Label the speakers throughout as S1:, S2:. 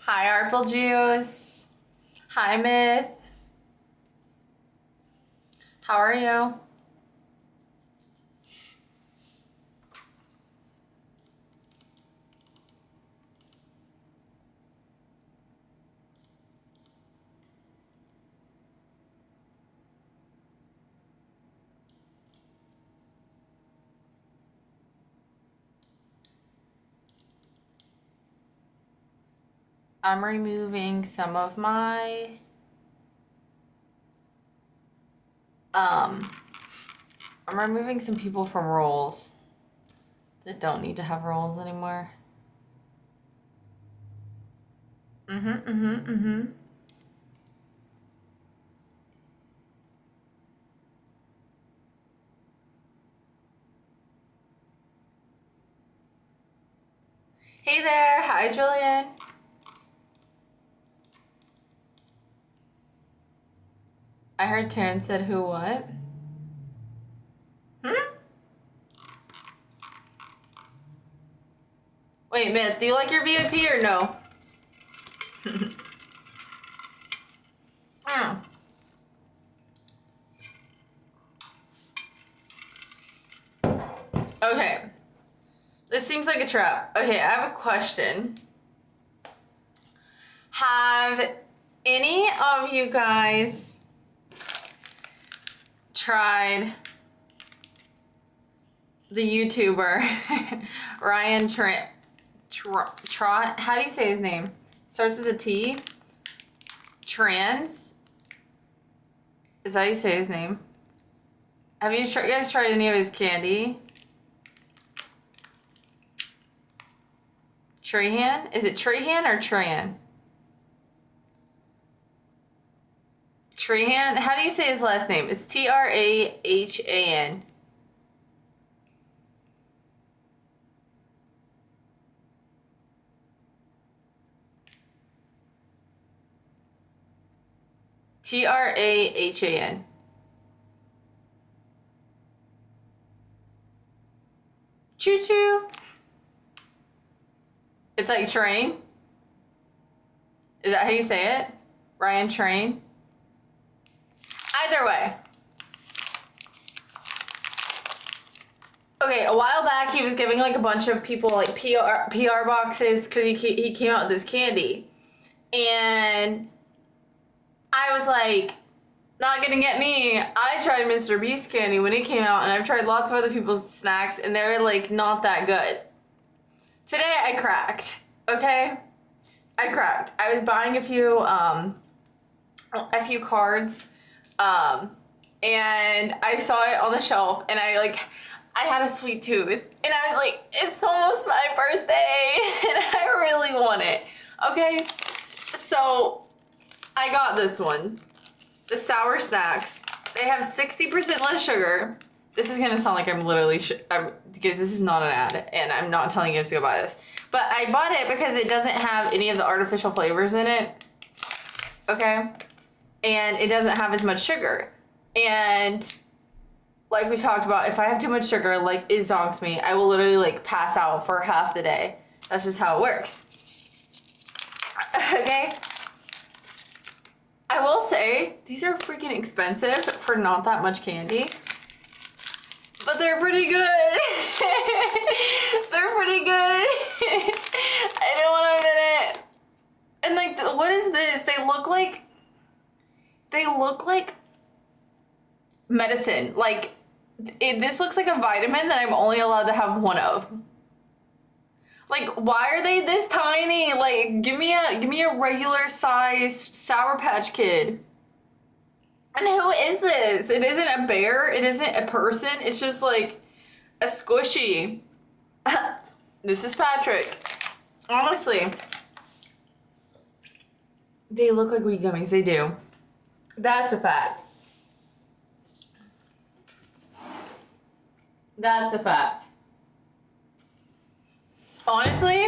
S1: Hi, Artful Juice. Hi, Myth. How are you? I'm removing some of my um I'm removing some people from roles that don't need to have roles anymore. Mm-hmm. Hey there, hi Julian. I heard Taryn said who what? Hmm? Wait, Myth, do you like your VIP or no? Mm. Okay. This seems like a trap. Okay, I have a question. Have any of you guys tried the YouTuber Ryan Trant? How do you say his name? Starts with a T. Trans. Is that how you say his name? Have you guys tried any of his candy? Trahan? Is it Trahan or Tran? Trahan? How do you say his last name? It's Trahan. Trahan. Choo choo. It's like train. Is that how you say it? Ryan Train? Either way. Okay, a while back he was giving like a bunch of people like PR boxes because he came out with this candy. And I was like, not gonna get me. I tried Mr. Beast candy when it came out, and I've tried lots of other people's snacks, and they're like not that good. Today I cracked. Okay, I cracked. I was buying a few cards, and I saw it on the shelf, and I had a sweet tooth, and I was like, it's almost my birthday, and I really want it. Okay, so I got this one. The Sour Snacks. They have 60% less sugar. This is gonna sound like I'm literally, because this is not an ad, and I'm not telling you guys to go buy this. But I bought it because it doesn't have any of the artificial flavors in it. Okay? And it doesn't have as much sugar. And like we talked about, if I have too much sugar, like it zonks me. I will literally like pass out for half the day. That's just how it works. Okay? I will say, these are freaking expensive for not that much candy. But they're pretty good. They're pretty good. I don't want to admit it. And like, what is this? They look like medicine. Like, this looks like a vitamin that I'm only allowed to have one of. Like, why are they this tiny? Like, give me a regular sized Sour Patch Kid. And who is this? It isn't a bear. It isn't a person. It's just like a squishy. This is Patrick. Honestly, they look like weed gummies. They do. That's a fact. That's a fact. Honestly,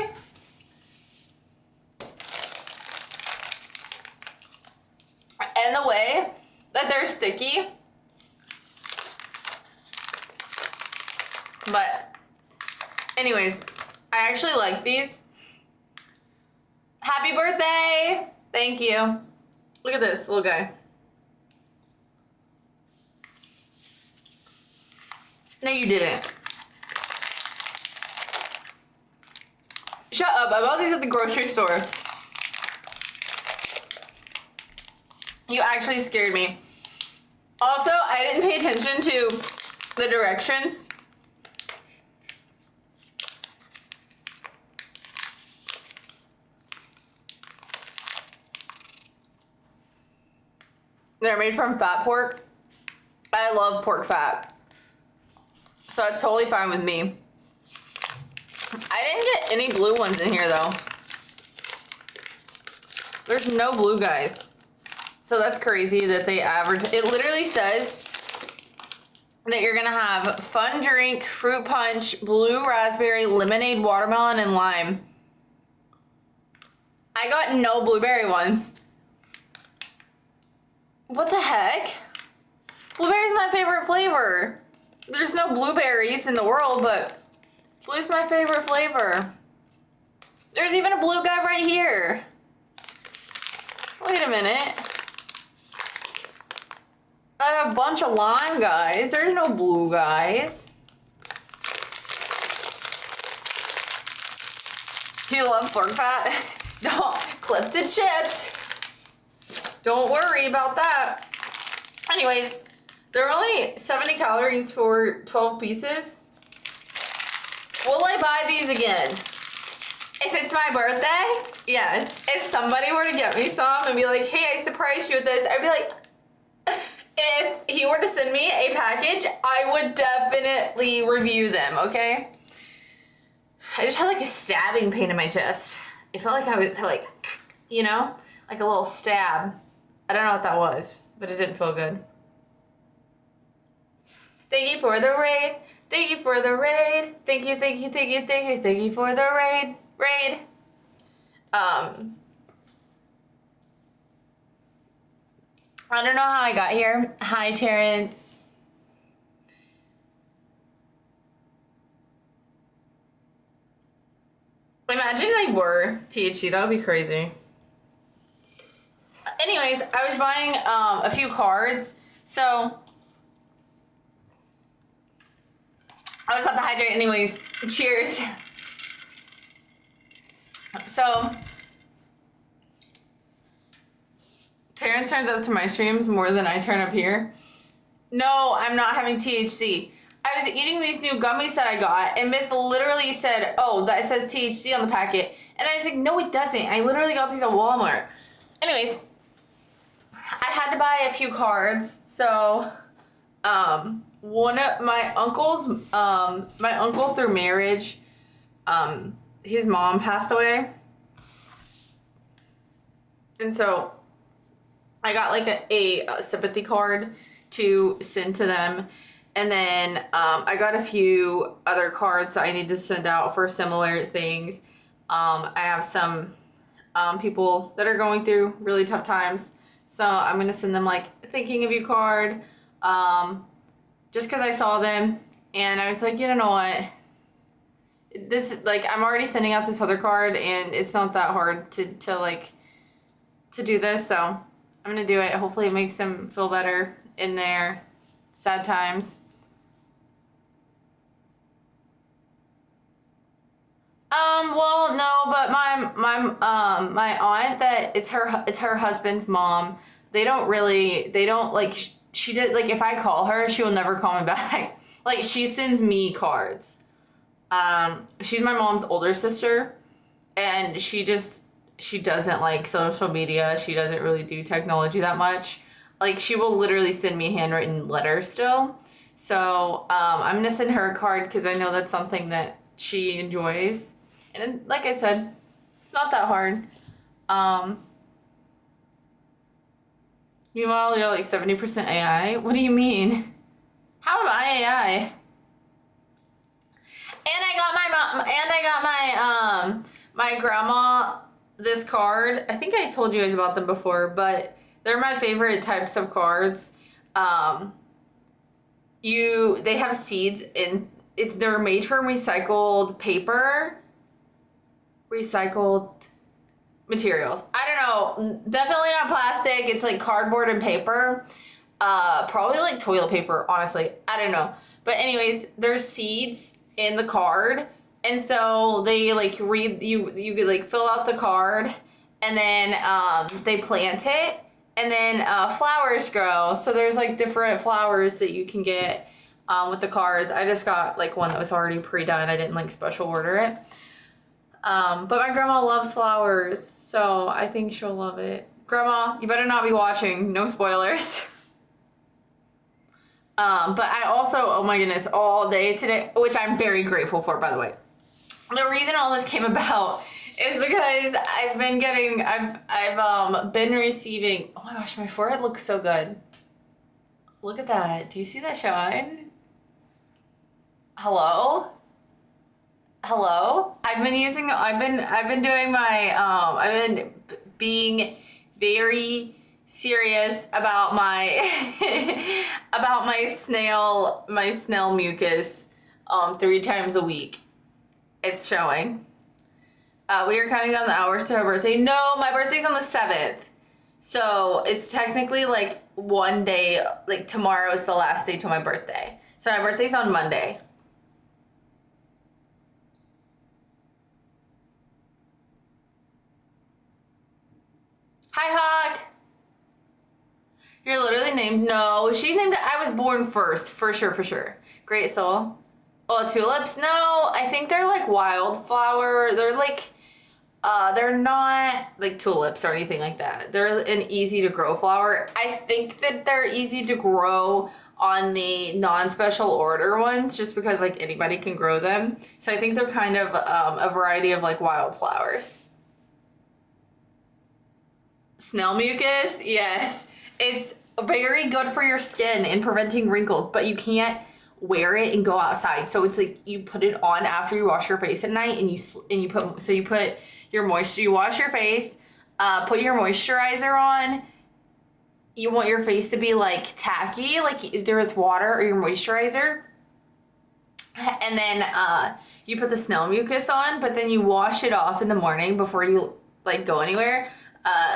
S1: and the way that they're sticky, but anyways, I actually like these. Happy birthday! Thank you. Look at this little guy. No, you didn't. Shut up. I bought these at the grocery store. You actually scared me. Also, I didn't pay attention to the directions. They're made from fat pork. I love pork fat. So that's totally fine with me. I didn't get any blue ones in here though. There's no blue guys. So that's crazy that they average. It literally says that you're gonna have fun drink, fruit punch, blue raspberry, lemonade, watermelon, and lime. I got no blueberry ones. What the heck? Blueberry's my favorite flavor. There's no blueberries in the world, but blue's my favorite flavor. There's even a blue guy right here. Wait a minute. I have a bunch of lime guys. There's no blue guys. You love pork fat? Don't clipped and chipped. Don't worry about that. Anyways, they're only 70 calories for 12 pieces. Will I buy these again? If it's my birthday, yes. If somebody were to get me some and be like, hey, I surprised you with this, I'd be like, if he were to send me a package, I would definitely review them, okay? I just had like a stabbing pain in my chest. It felt like I was like, you know, like a little stab. I don't know what that was, but it didn't feel good. Thank you for the raid. Thank you for the raid. Thank you, thank you, thank you, thank you, thank you for the raid. I don't know how I got here. Hi, Terrence. Imagine they were THC. That would be crazy. Anyways, I was buying a few cards, so I was about to hydrate anyways. Cheers. So Terrence turns up to my streams more than I turn up here. No, I'm not having THC. I was eating these new gummies that I got, and Myth literally said, oh, that says THC on the packet. And I was like, no, it doesn't. I literally got these at Walmart. Anyways, I had to buy a few cards. So, one of my uncles, my uncle through marriage, his mom passed away. And so I got like a sympathy card to send to them. And then I got a few other cards that I need to send out for similar things. I have some people that are going through really tough times. So I'm going to send them like thinking of you card. Just because I saw them and I was like, you know what? This, like, I'm already sending out this other card and it's not that hard to do this. So I'm going to do it. Hopefully it makes them feel better in their sad times. Well, no, but my aunt, that it's her husband's mom. They don't like, she did, like, if I call her, she will never call me back. Like, she sends me cards. She's my mom's older sister, and she doesn't like social media. She doesn't really do technology that much. Like, she will literally send me handwritten letters still. So, I'm gonna send her a card because I know that's something that she enjoys. And like I said, it's not that hard. Meanwhile, you're like 70% AI. What do you mean? How am I AI? And I got my grandma this card. I think I told you guys about them before, but they're my favorite types of cards. They have seeds in they're made from recycled paper. materials. I don't know. Definitely not plastic. It's like cardboard and paper. Probably like toilet paper, honestly. I don't know. But anyways, there's seeds in the card. And so they like read, you could like fill out the card and then they plant it and then flowers grow. So there's like different flowers that you can get with the cards. I just got like one that was already pre-done. I didn't like special order it. But my grandma loves flowers, so I think she'll love it. Grandma, you better not be watching. No spoilers. But I also, oh my goodness, all day today, which I'm very grateful for, by the way. The reason all this came about is because I've been receiving, oh my gosh, my forehead looks so good. Look at that. Do you see that shine? Hello? Hello? I've been doing my, I've been being very serious about my, about my snail mucus, 3 times a week. It's showing. We are counting down the hours to her birthday. No, my birthday's on the 7th. So it's technically like one day, like tomorrow is the last day till my birthday. So my birthday's on Monday. Hi, Hawk. You're literally named. No, she's named. I was born first, for sure. Great soul. Oh, tulips? No, I think they're like wildflower. They're like, they're not like tulips or anything like that. They're an easy to grow flower. I think that they're easy to grow on the non-special order ones just because like anybody can grow them. So I think they're kind of a variety of like wildflowers. Snail mucus? Yes. It's very good for your skin and preventing wrinkles, but you can't wear it and go outside. So it's like you put it on after you wash your face at night and you put your moisture, you wash your face, put your moisturizer on. You want your face to be like tacky, like either with water or your moisturizer. And then you put the snail mucus on, but then you wash it off in the morning before you like go anywhere,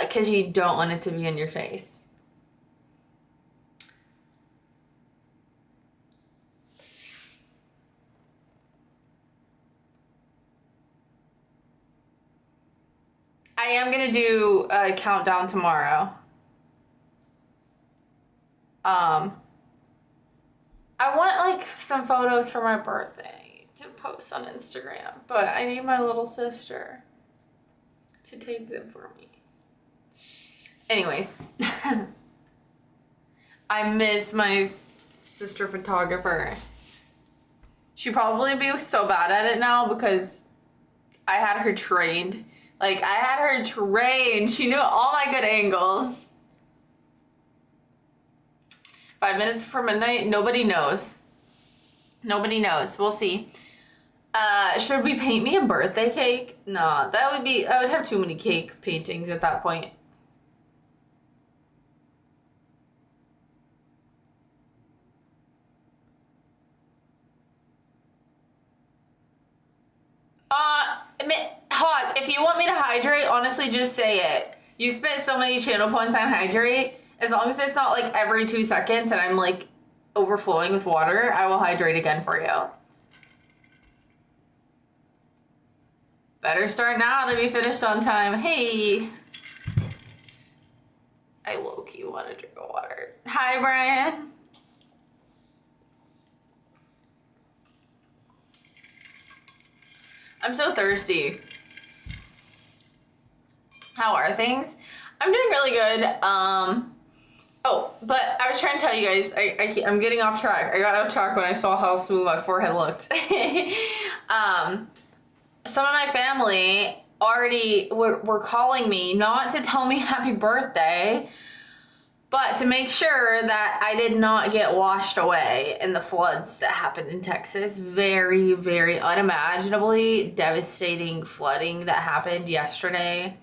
S1: because you don't want it to be in your face. I am gonna do a countdown tomorrow. I want like some photos for my birthday to post on Instagram, but I need my little sister to take them for me. Anyways, I miss my sister photographer. She'd probably be so bad at it now because I had her trained. Like, I had her trained. She knew all my good angles. 5 minutes before midnight, nobody knows. Nobody knows. We'll see. Should we paint me a birthday cake? No, I would have too many cake paintings at that point. Hawk, if you want me to hydrate, honestly, just say it. You spent so many channel points on hydrate. As long as it's not like every 2 seconds and I'm like overflowing with water, I will hydrate again for you. Better start now to be finished on time. Hey. I low-key want to drink water. Hi, Brian. I'm so thirsty. How are things? I'm doing really good. Oh, but I was trying to tell you guys, I'm getting off track. I got off track when I saw how smooth my forehead looked. Some of my family already were calling me not to tell me happy birthday, but to make sure that I did not get washed away in the floods that happened in Texas. Very, very unimaginably devastating flooding that happened yesterday,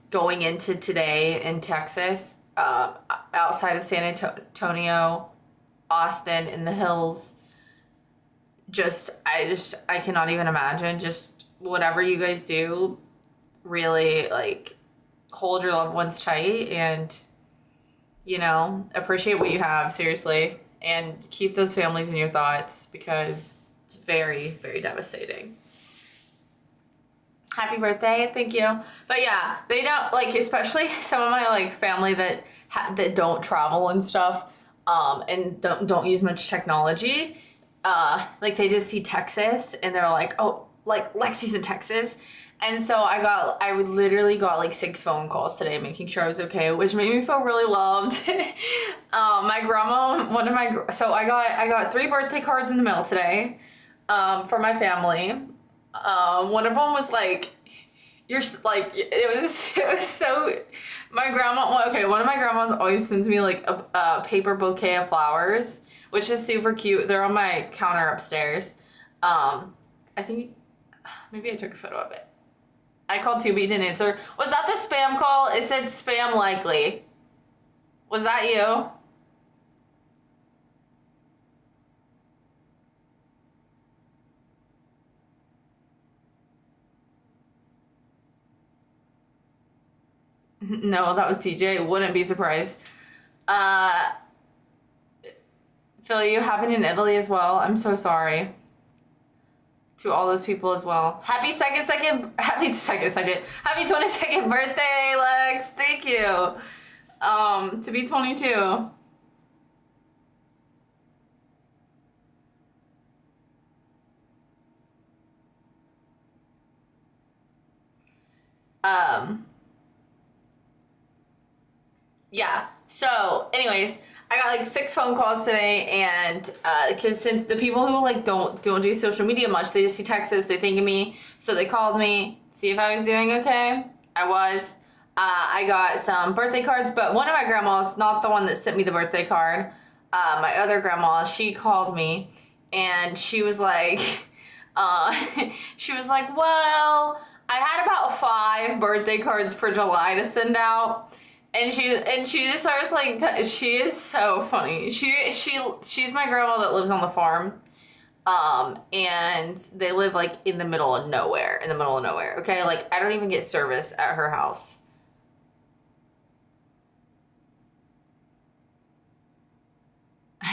S1: going into today in Texas, outside of San Antonio, Austin, in the hills. I cannot even imagine. Just whatever you guys do, really like hold your loved ones tight and, you know, appreciate what you have, seriously, and keep those families in your thoughts because it's very, very devastating. Happy birthday, thank you. But yeah, they don't like, especially some of my like family that that don't travel and stuff, and don't use much technology. Like they just see Texas and they're like, oh, like Lexi's in Texas. And so I literally got like 6 phone calls today making sure I was okay, which made me feel really loved. My grandma, so I got 3 birthday cards in the mail today, for my family. One of them was like, it was so, my grandma, okay, one of my grandmas always sends me like a paper bouquet of flowers, which is super cute. They're on my counter upstairs. I think, maybe I took a photo of it. I called Tubi, didn't answer. Was that the spam call? It said spam likely. Was that you? No, that was TJ. Wouldn't be surprised. Phil, you happened in Italy as well. I'm so sorry. To all those people as well. Happy 22nd birthday, Lex. Thank you. To be 22. Yeah. So, anyways, I got like 6 phone calls today, and because since the people who like don't do social media much, they just see Texas, they think of me, so they called me, see if I was doing okay. I was. I got some birthday cards, but one of my grandmas, not the one that sent me the birthday card, my other grandma, she called me, and she was like, she was like, well, I had about 5 birthday cards for July to send out. And she just starts like, she is so funny. She's my grandma that lives on the farm, and they live like in the middle of nowhere. Okay, like I don't even get service at her house.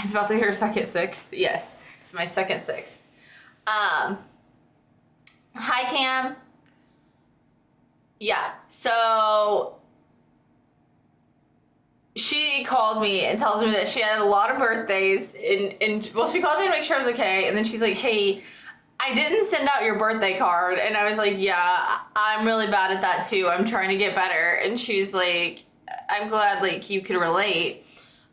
S1: It's about to be her second 6th. Yes, it's my second 6th. Hi Cam. Yeah, so she calls me and tells me that she had a lot of birthdays, and well, she called me to make sure I was okay, and then she's like, hey, I didn't send out your birthday card. And I was like, yeah, I'm really bad at that too. I'm trying to get better. And she's like, I'm glad like you could relate.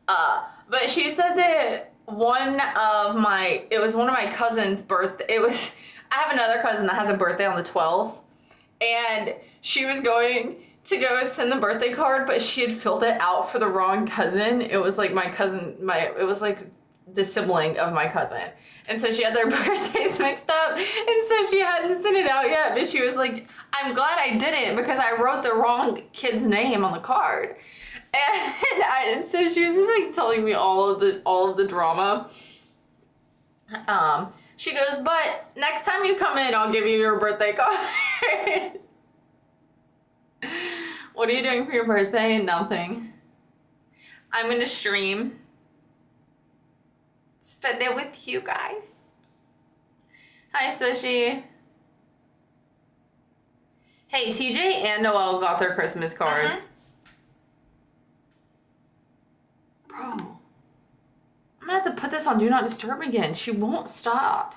S1: But she said that it was one of my cousin's birthday. I have another cousin that has a birthday on the 12th, and she was going to go send the birthday card, but she had filled it out for the wrong cousin. It was like my cousin, it was like the sibling of my cousin. And so she had their birthdays mixed up, and so she hadn't sent it out yet, but she was like, I'm glad I didn't because I wrote the wrong kid's name on the card. And so she was just like telling me all of the drama. She goes, but next time you come in, I'll give you your birthday card. What are you doing for your birthday? Nothing. I'm gonna stream. Spend it with you guys. Hi, Sushi. Hey, TJ and Noelle got their Christmas cards. Bro, I'm gonna have to put this on Do Not Disturb again. She won't stop.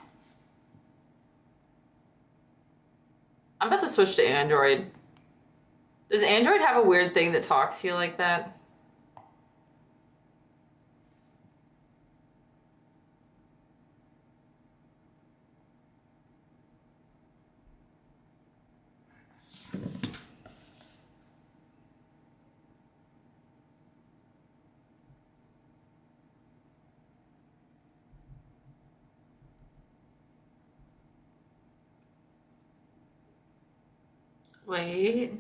S1: I'm about to switch to Android. Does Android have a weird thing that talks to you like that? Wait.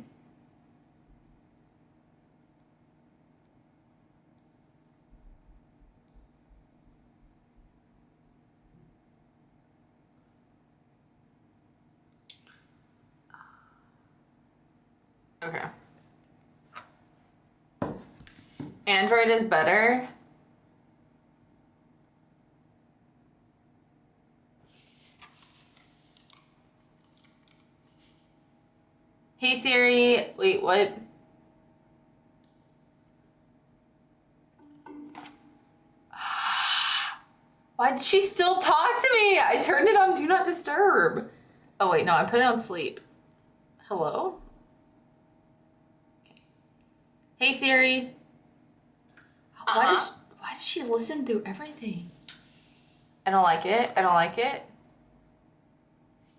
S1: Okay. Android is better. Hey Siri, wait, what? Why did she still talk to me? I turned it on Do Not Disturb. Oh wait, no, I put it on sleep. Hello? Okay. Hey Siri. Why did she listen through everything? I don't like it. I don't like it.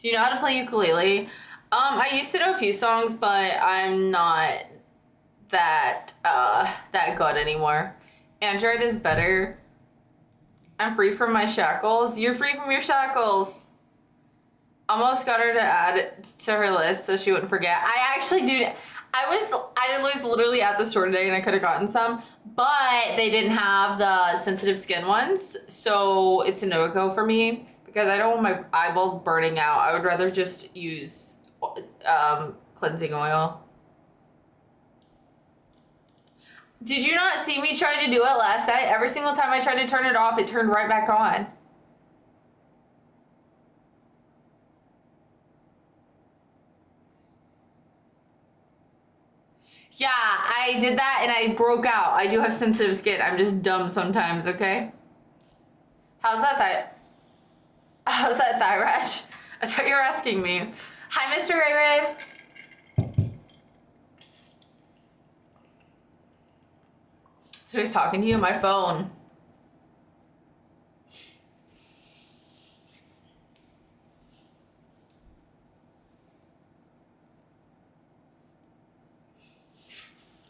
S1: Do you know how to play ukulele? I used to know a few songs, but I'm not that good anymore. Android is better. I'm free from my shackles. You're free from your shackles. Almost got her to add it to her list so she wouldn't forget. I actually do. I was literally at the store today and I could have gotten some, but they didn't have the sensitive skin ones, so it's a no-go for me because I don't want my eyeballs burning out. I would rather just use cleansing oil. Did you not see me try to do it last night? Every single time I tried to turn it off, it turned right back on. Yeah, I did that and I broke out. I do have sensitive skin. I'm just dumb sometimes, okay? How's that thigh rash? I thought you were asking me. Hi, Mr. Ray Ray. Who's talking to you? My phone.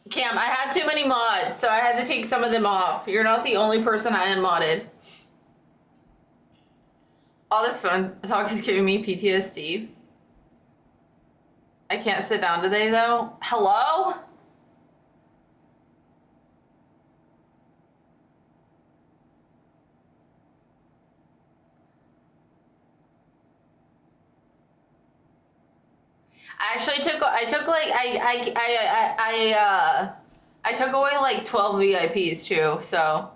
S1: Cam, I had too many mods, so I had to take some of them off. You're not the only person I unmodded. All this phone talk is giving me PTSD. I can't sit down today, though. Hello? I took away like 12 VIPs too, so.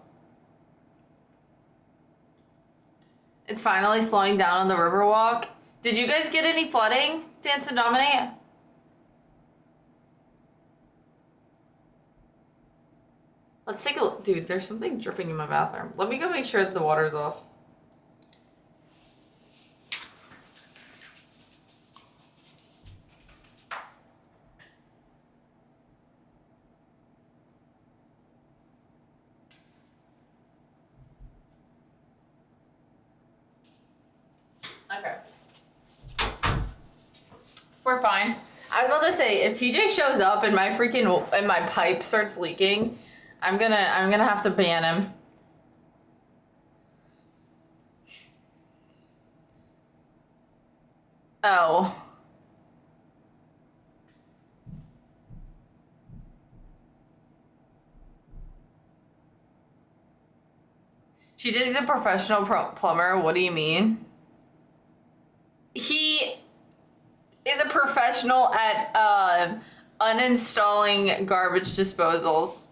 S1: It's finally slowing down on the Riverwalk. Did you guys get any flooding, Dance and Dominate? Let's take a look. Dude, there's something dripping in my bathroom. Let me go make sure that the water's off. Okay. We're fine. I was about to say, if TJ shows up and my pipe starts leaking, I'm gonna have to ban him. Oh. TJ's a professional plumber. What do you mean? He is a professional at uninstalling garbage disposals.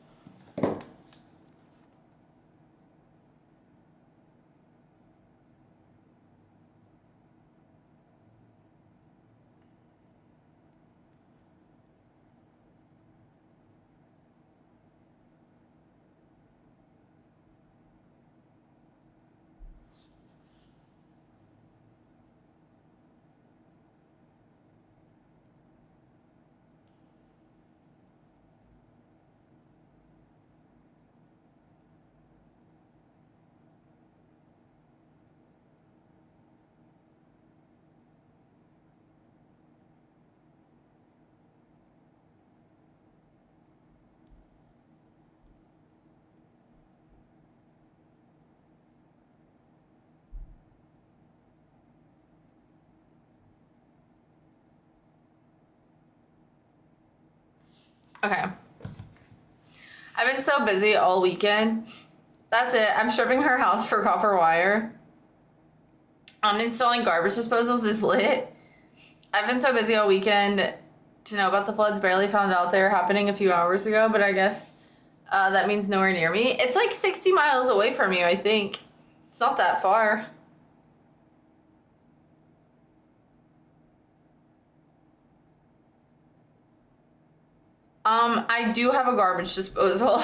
S1: Okay. I've been so busy all weekend. That's it. I'm stripping her house for copper wire. Uninstalling garbage disposals is lit. I've been so busy all weekend to know about the floods. Barely found out they were happening a few hours ago, but I guess that means nowhere near me. It's like 60 miles away from you, I think. It's not that far. I do have a garbage disposal.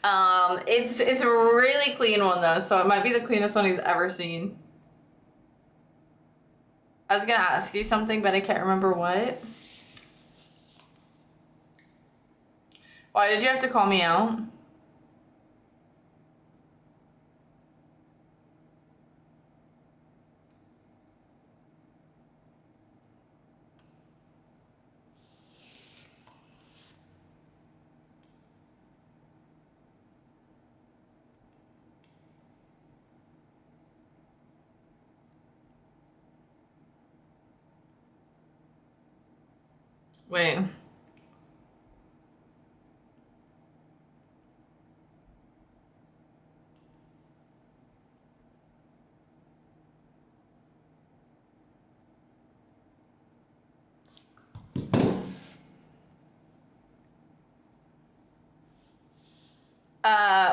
S1: It's a really clean one though, so it might be the cleanest one he's ever seen. I was gonna ask you something, but I can't remember what. Why did you have to call me out? Wait.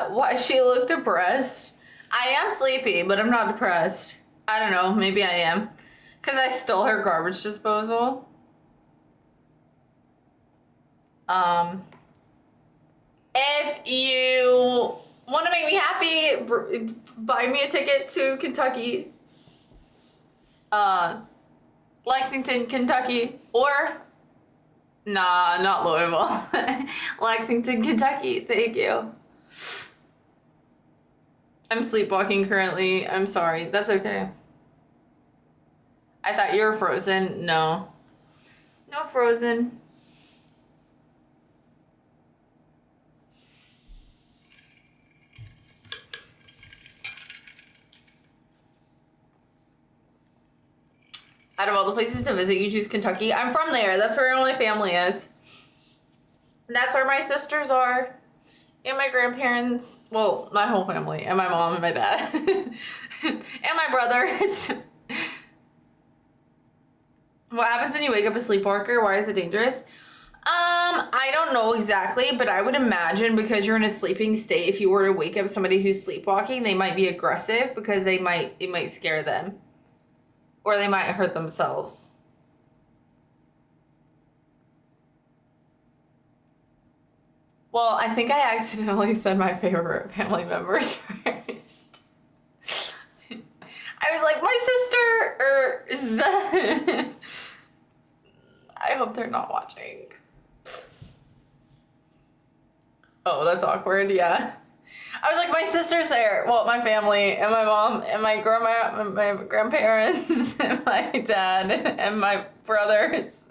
S1: Why she looked depressed? I am sleepy, but I'm not depressed. I don't know, maybe I am. Because I stole her garbage disposal. If you want to make me happy, buy me a ticket to Kentucky. Lexington, Kentucky, or nah, not Louisville. Lexington, Kentucky. Thank you. I'm sleepwalking currently. I'm sorry. That's okay. I thought you were frozen. No. No frozen. Out of all the places to visit, you choose Kentucky. I'm from there. That's where all my family is. That's where my sisters are. And my grandparents. Well, my whole family. And my mom and my dad. And my brothers. What happens when you wake up a sleepwalker? Why is it dangerous? I don't know exactly, but I would imagine because you're in a sleeping state, if you were to wake up somebody who's sleepwalking, they might be aggressive because it might scare them. Or they might hurt themselves. Well, I think I accidentally said my favorite family members first. I was like, my sister, I hope they're not watching. Oh, that's awkward, yeah. I was like, my sister's there. Well, my family, and my mom, and my grandma, and my grandparents, and my dad, and my brothers.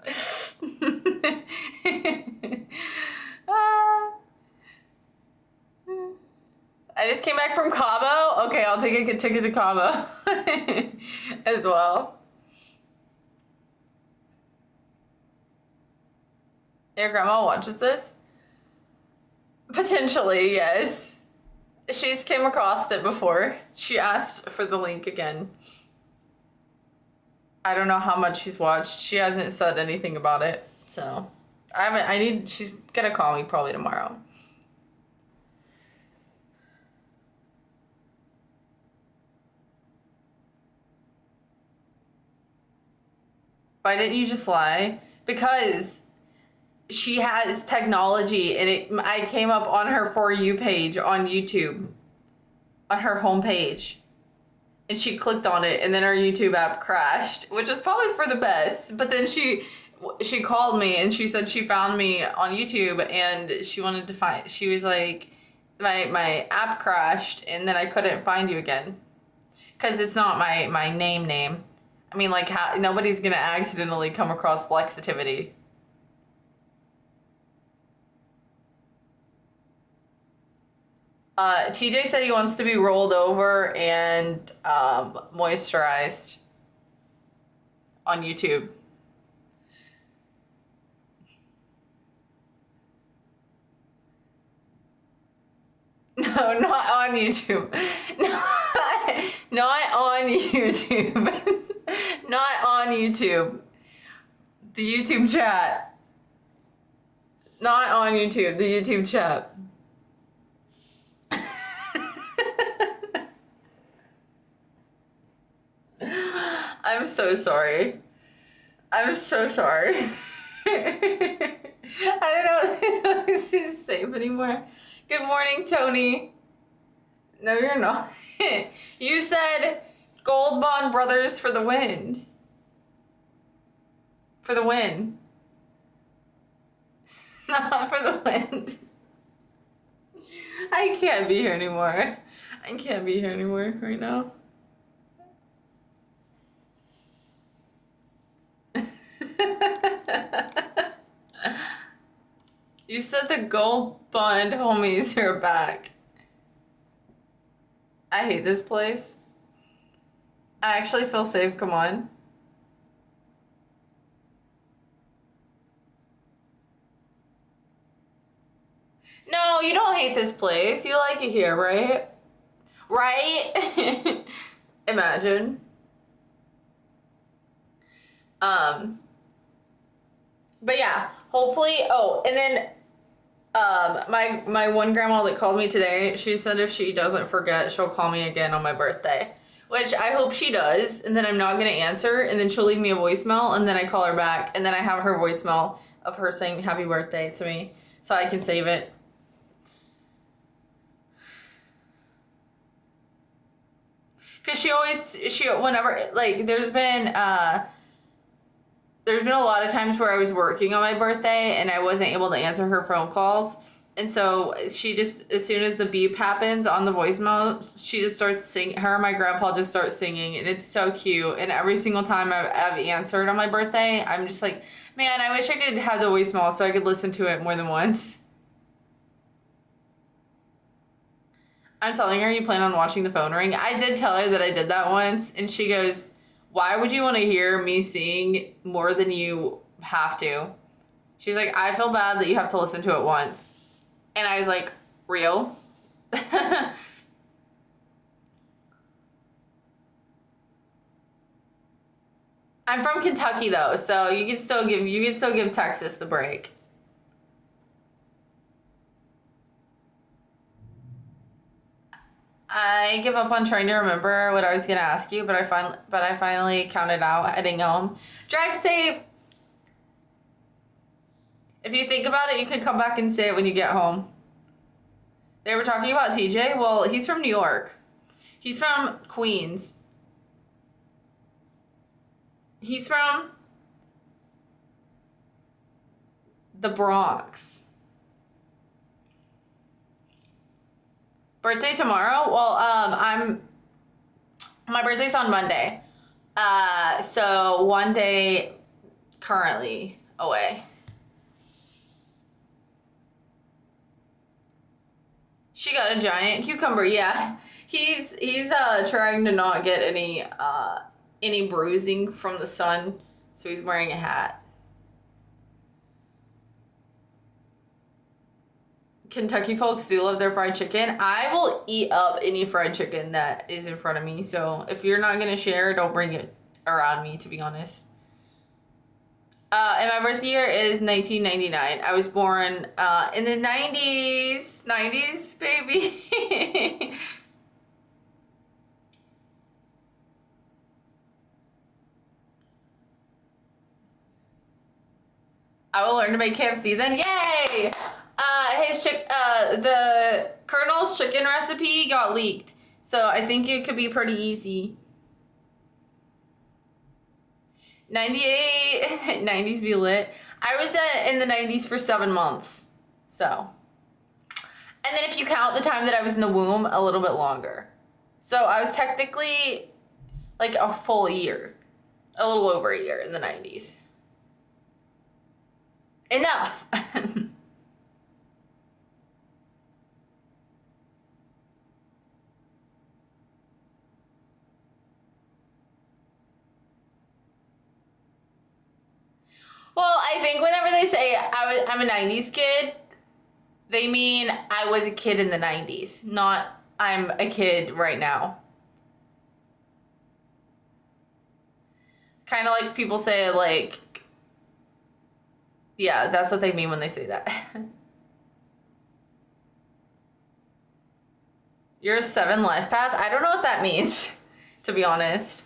S1: I just came back from Cabo. Okay, I'll take a ticket to Cabo as well. Your grandma watches this? Potentially, yes. She's came across it before. She asked for the link again. I don't know how much she's watched. She hasn't said anything about it, so she's gonna call me probably tomorrow. Why didn't you just lie? Because she has technology and I came up on her For You page on YouTube, on her homepage, and she clicked on it and then her YouTube app crashed, which is probably for the best. But then she called me and she said she found me on YouTube and she wanted to find, she was like, my app crashed and then I couldn't find you again. Because it's not my name. I mean, like, how nobody's gonna accidentally come across Lexitivity. TJ said he wants to be rolled over and moisturized on YouTube. No, not on YouTube. Not on YouTube. Not on YouTube. The YouTube chat. Not on YouTube, the YouTube chat. I'm so sorry. I'm so sorry. I don't know if this is safe anymore. Good morning, Tony. No, you're not. You said Gold Bond Brothers for the win. For the win. Not for the wind. I can't be here anymore. I can't be here anymore right now. You said the Gold Bond homies are back. I hate this place. I actually feel safe, come on. No, you don't hate this place. You like it here, right? Right? Imagine. But yeah, hopefully, and then my one grandma that called me today, she said if she doesn't forget, she'll call me again on my birthday. Which I hope she does, and then I'm not gonna answer, and then she'll leave me a voicemail, and then I call her back, and then I have her voicemail of her saying happy birthday to me, so I can save it. Cause whenever, like, there's been a lot of times where I was working on my birthday and I wasn't able to answer her phone calls. And so she just, as soon as the beep happens on the voicemail, she just starts singing. Her and my grandpa just start singing, and it's so cute. And every single time I've answered on my birthday, I'm just like, man, I wish I could have the voicemail so I could listen to it more than once. I'm telling her you plan on watching the phone ring. I did tell her that I did that once, and she goes, why would you want to hear me sing more than you have to? She's like, I feel bad that you have to listen to it once. And I was like, real? I'm from Kentucky though, so you can still give Texas the break. I give up on trying to remember what I was gonna ask you, but I finally counted out heading home. Drive safe. If you think about it, you can come back and say it when you get home. They were talking about TJ. Well, he's from New York. He's from Queens. He's from the Bronx. Birthday tomorrow? Well, my birthday's on Monday. So one day currently away. She got a giant cucumber, yeah. He's trying to not get any bruising from the sun, so he's wearing a hat. Kentucky folks do love their fried chicken. I will eat up any fried chicken that is in front of me. So if you're not gonna share, don't bring it around me, to be honest. And my birth year is 1999. I was born in the 90s. 90s, baby. I will learn to make KFC then. Yay! The Colonel's chicken recipe got leaked, so I think it could be pretty easy. 98, 90s be lit. I was in the 90s for 7 months, so. And then if you count the time that I was in the womb, a little bit longer. So I was technically like a full year, a little over a year in the 90s. Enough. Well, I think whenever they say I'm a 90s kid, they mean I was a kid in the 90s, not I'm a kid right now. Kind of like people say, like, Yeah, that's what they mean when they say that. You're a 7 life path? I don't know what that means, to be honest.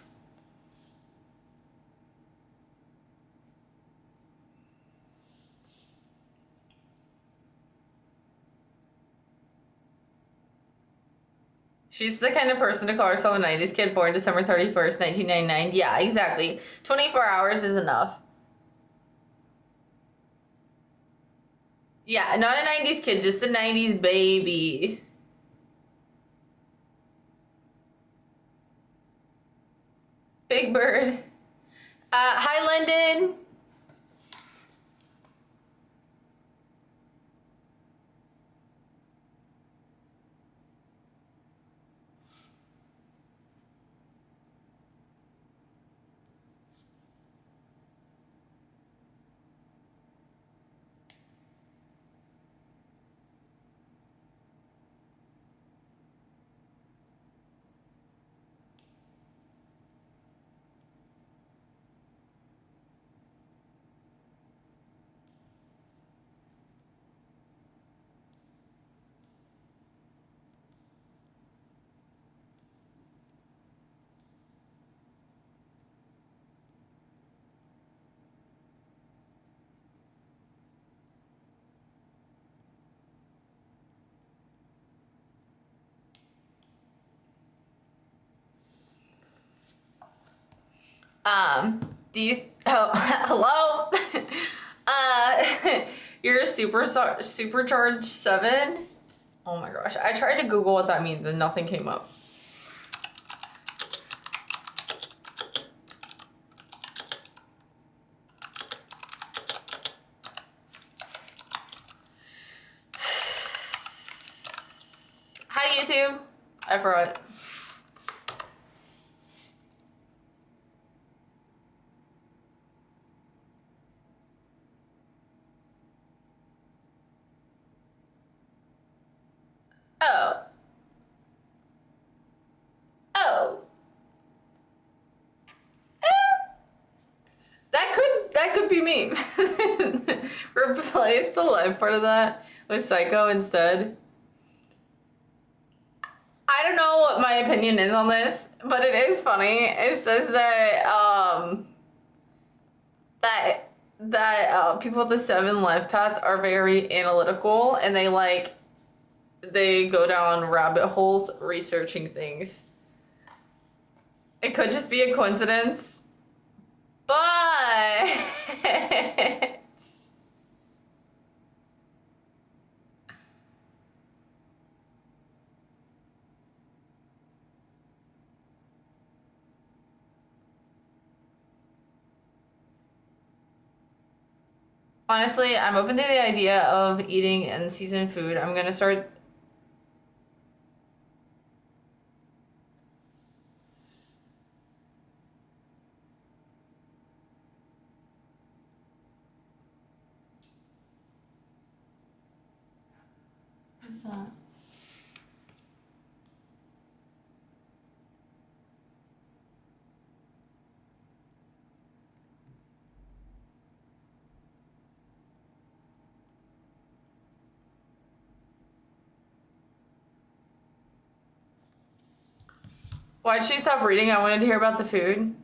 S1: She's the kind of person to call herself a 90s kid born December 31st, 1999. Yeah, exactly. 24 hours is enough. Yeah, not a 90s kid, just a 90s baby. Big Bird. Hi, Lyndon. Do you, oh, hello? You're a supercharged 7? Oh my gosh, I tried to Google what that means and nothing came up. Hi, YouTube. I forgot. Oh. Oh. That could be me. Replace the live part of that with Psycho instead. I don't know what my opinion is on this, but it is funny. It says that people with the 7 life path are very analytical and they go down rabbit holes researching things. It could just be a coincidence, but honestly, I'm open to the idea of eating in-season food. I'm gonna start. What's that? Why'd she stop reading? I wanted to hear about the food.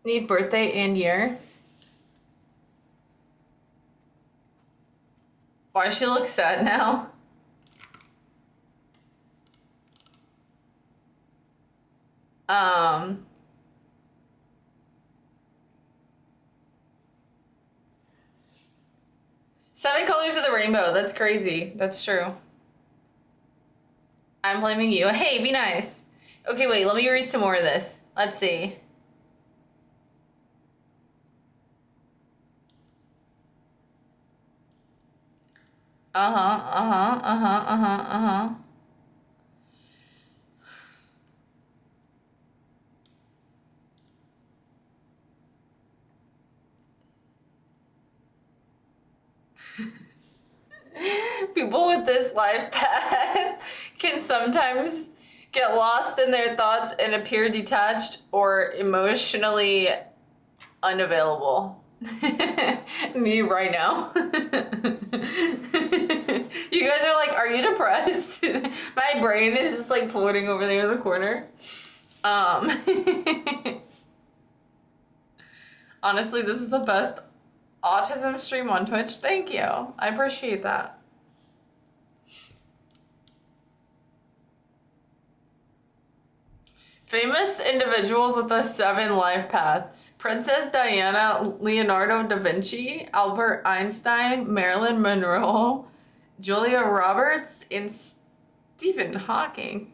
S1: Need birthday and year. Why does she look sad now? Um, 7 colors of the rainbow. That's crazy. That's true. I'm blaming you. Hey, be nice. Okay, wait, let me read some more of this. Let's see. Uh-huh. People with this life path can sometimes Get lost in their thoughts and appear detached or emotionally unavailable. Me right now. You guys are like, are you depressed? My brain is just like floating over there in the corner. Honestly, this is the best autism stream on Twitch. Thank you. I appreciate that. Famous individuals with a 7 life path. Princess Diana, Leonardo da Vinci, Albert Einstein, Marilyn Monroe, Julia Roberts, and Stephen Hawking.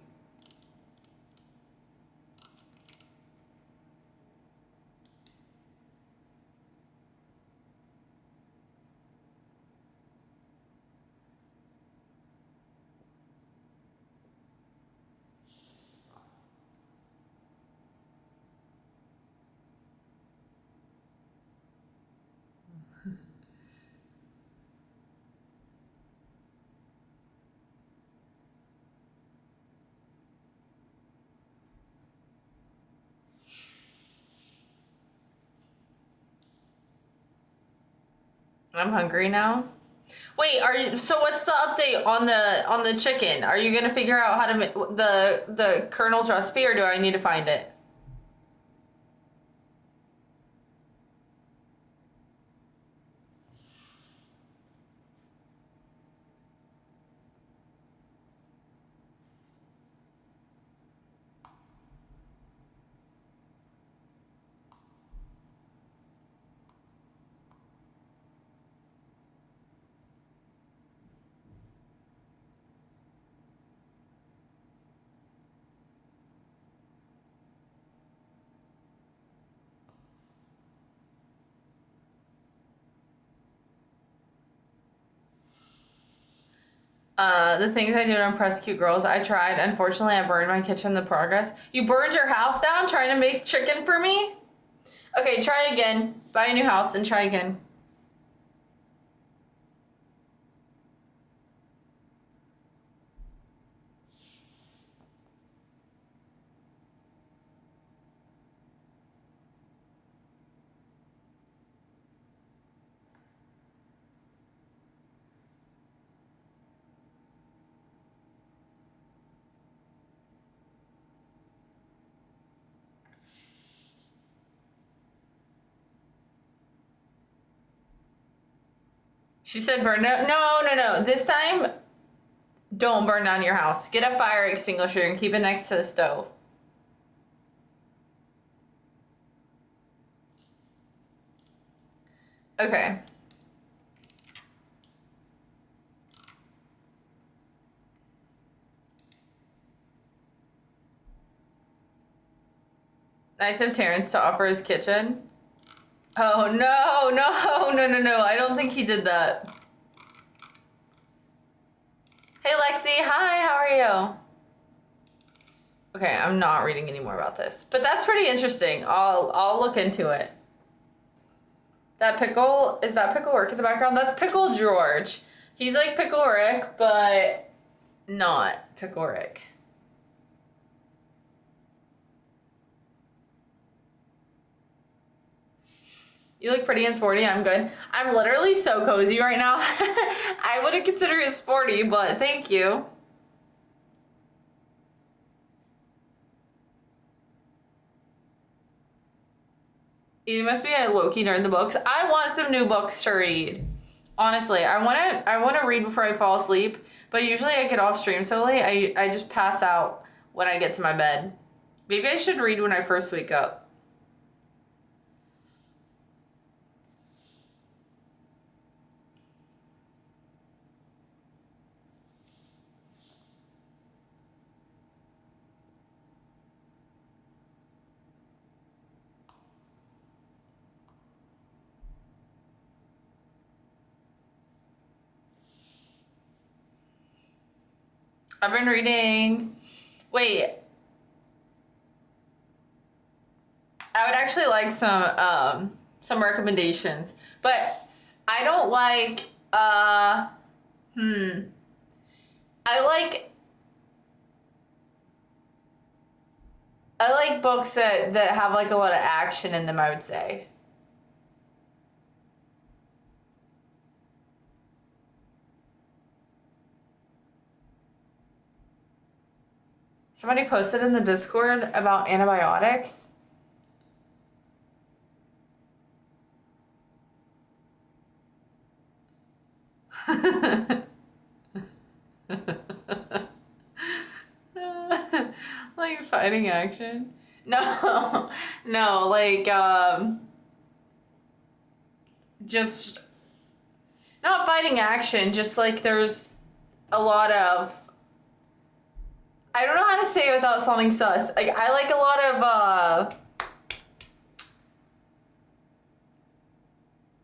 S1: I'm hungry now. Wait, so what's the update on the chicken? Are you gonna figure out how to make the Colonel's recipe, or do I need to find it? The things I do to impress cute girls. I tried. Unfortunately, I burned my kitchen in the progress. You burned your house down trying to make chicken for me? Okay, try again. Buy a new house and try again. She said burn it. No. This time, don't burn down your house. Get a fire extinguisher and keep it next to the stove. Okay. Nice of Terrence to offer his kitchen. Oh, no. I don't think he did that. Hey, Lexi. Hi, how are you? Okay, I'm not reading any more about this. But that's pretty interesting. I'll look into it. That pickle, is that Pickle Rick in the background? That's Pickle George. He's like Pickle Rick, but not Pickle Rick. You look pretty and sporty. I'm good. I'm literally so cozy right now. I wouldn't consider it sporty, but thank you. You must be a low-key nerd in the books. I want some new books to read. Honestly, I wanna read before I fall asleep, but usually I get off stream so late, I just pass out when I get to my bed. Maybe I should read when I first wake up. I've been reading. Wait. I would actually like some recommendations, but I don't like I like I like books that have like a lot of action in them, I would say. Somebody posted in the Discord about antibiotics. Like fighting action? No, no, like just not fighting action, just like there's a lot of, I don't know how to say it without sounding sus. Like I like a lot of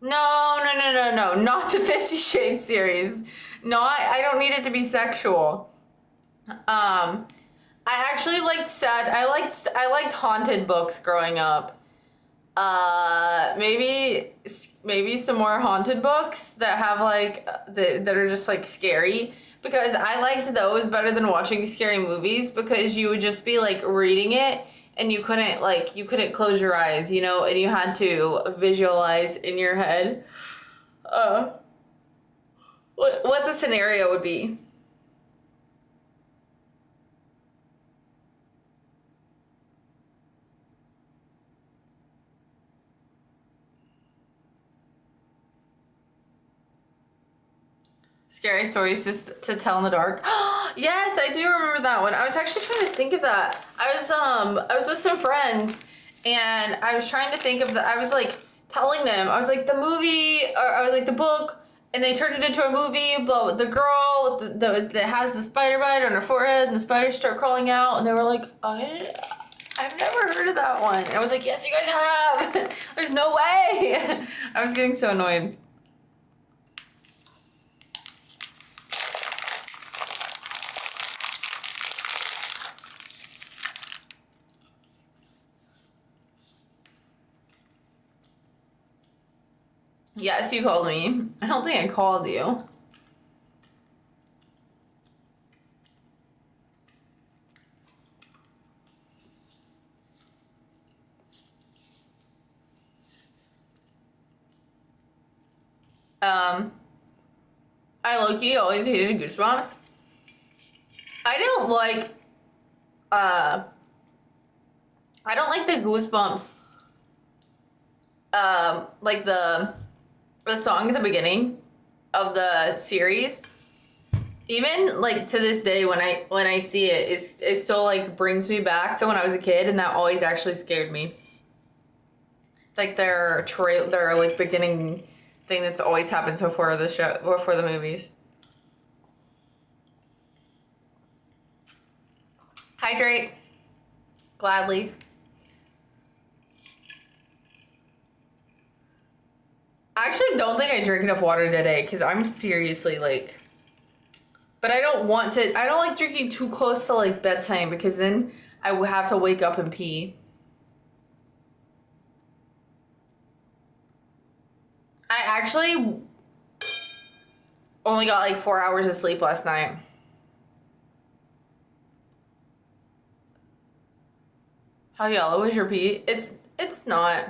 S1: no, not the 50 Shades series. Not, I don't need it to be sexual. I actually liked I liked haunted books growing up. Maybe some more haunted books that have like that are just like scary, because I liked those better than watching scary movies, because you would just be like reading it and you couldn't close your eyes, you know, and you had to visualize in your head what the scenario would be. Scary stories to tell in the dark. Yes, I do remember that one. I was actually trying to think of that. I was with some friends and I was trying to think of I was like telling them, I was like the movie, or I was like the book, and they turned it into a movie, but the girl with that has the spider bite on her forehead and the spiders start crawling out, and they were like, I've never heard of that one. And I was like, yes, you guys have. There's no way. I was getting so annoyed. Yes, you called me. I don't think I called you. Um, I low-key always hated Goosebumps. I don't like, uh, I don't like the Goosebumps, like the song at the beginning of the series. Even like to this day, when I see it, it still like brings me back to when I was a kid, and that always actually scared me. Like their like beginning thing that's always happens before the show, before the movies. Hydrate, gladly. I actually don't think I drank enough water today, because I'm seriously like, but I don't want to, I don't like drinking too close to like bedtime, because then I would have to wake up and pee. I actually only got like 4 hours of sleep last night. How yellow is your pee? It's not.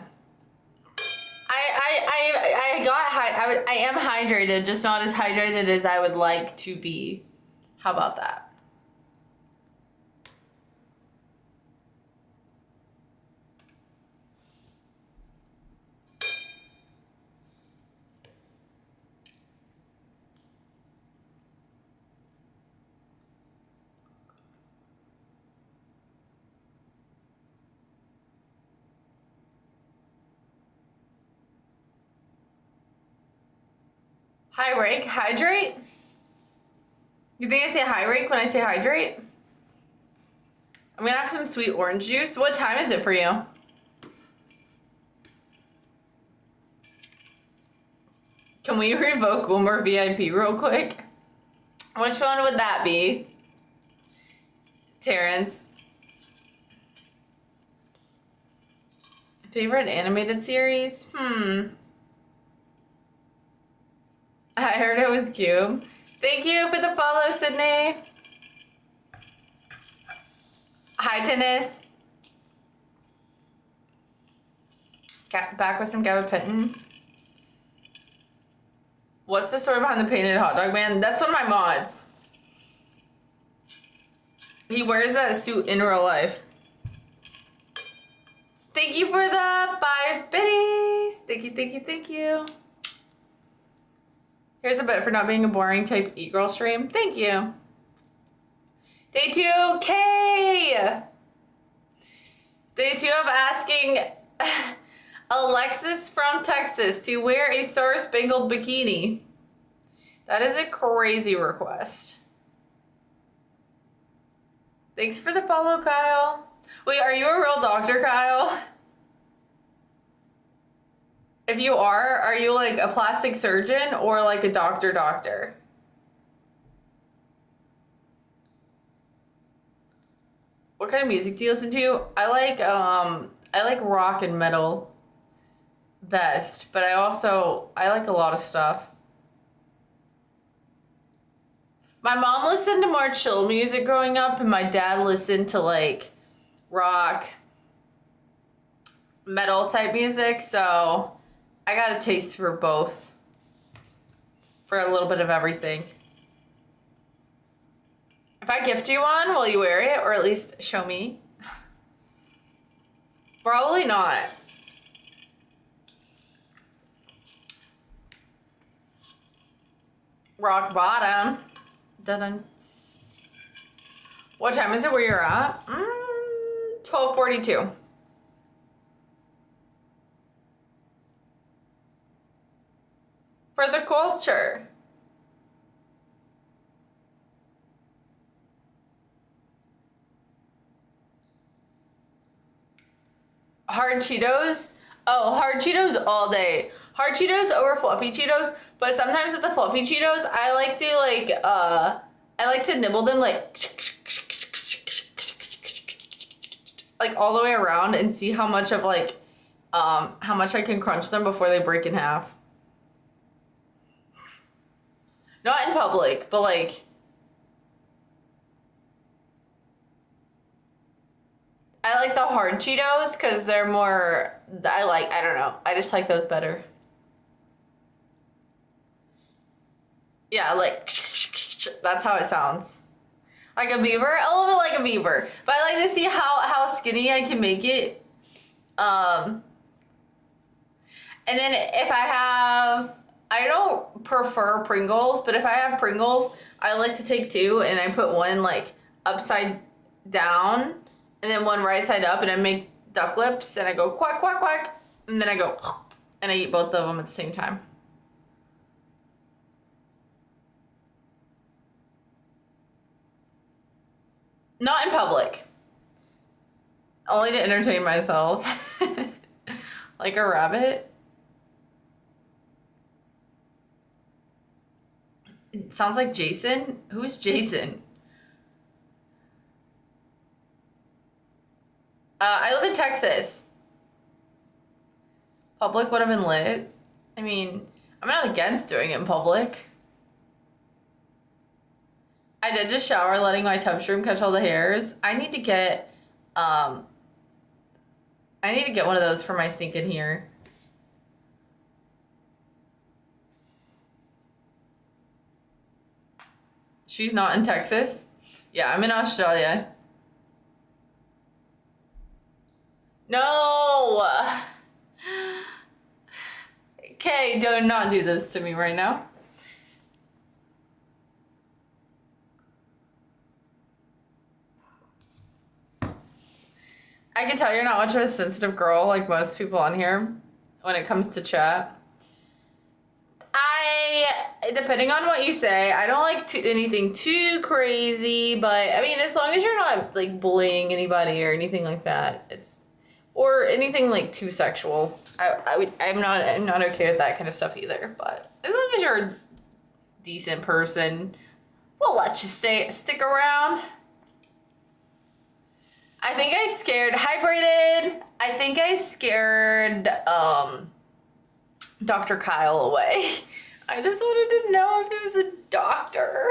S1: I got I am hydrated, just not as hydrated as I would like to be. How about that? High rake, hydrate? You think I say high rake when I say hydrate? I'm gonna have some sweet orange juice. What time is it for you? Can we revoke Wilmer VIP real quick? Which one would that be? Terrence. Favorite animated series? I heard it was Cube. Thank you for the follow, Sydney. Hi, Tennis. Back with some gabapentin. What's the story behind the painted hot dog man? That's one of my mods. He wears that suit in real life. Thank you for the 5 biddies. Thank you, thank you, thank you. Here's a bit for not being a boring type e-girl stream. Thank you. Day 2K. Day 2 of asking Alexis from Texas to wear a star-spangled bikini. That is a crazy request. Thanks for the follow, Kyle. Wait, are you a real doctor, Kyle? If you are you like a plastic surgeon or like a doctor? What kind of music do you listen to? I like rock and metal best, but I like a lot of stuff. My mom listened to more chill music growing up, and my dad listened to like rock, metal type music, so I got a taste for both. For a little bit of everything. If I gift you one, will you wear it? Or at least show me? Probably not. Rock bottom. Dun-dun. What time is it where you're at? 12:42. For the culture. Hard Cheetos? Oh, hard Cheetos all day. Hard Cheetos over fluffy Cheetos, but sometimes with the fluffy Cheetos, I like to nibble them like all the way around and see how much of how much I can crunch them before they break in half. Not in public, but like I like the hard Cheetos because they're more, I don't know. I just like those better. Yeah, like, that's how it sounds. Like a beaver? A little bit like a beaver. But I like to see how skinny I can make it. And then if I don't prefer Pringles, but if I have Pringles, I like to take 2 and I put one like upside down and then one right side up, and I make duck lips and I go quack, quack, quack. And then I go and I eat both of them at the same time. Not in public. Only to entertain myself. Like a rabbit. It sounds like Jason. Who's Jason? I live in Texas. Public would have been lit. I mean, I'm not against doing it in public. I did just shower letting my tub stream catch all the hairs. I need to get one of those for my sink in here. She's not in Texas? Yeah, I'm in Australia. No! Okay, do not do this to me right now. I can tell you're not much of a sensitive girl like most people on here when it comes to chat. Depending on what you say, I don't like anything too crazy, but I mean, as long as you're not like bullying anybody or anything like that, or anything like too sexual. I'm not okay with that kind of stuff either, but as long as you're a decent person, we'll let you stick around. I think I scared Dr. Kyle away. I just wanted to know if he was a doctor.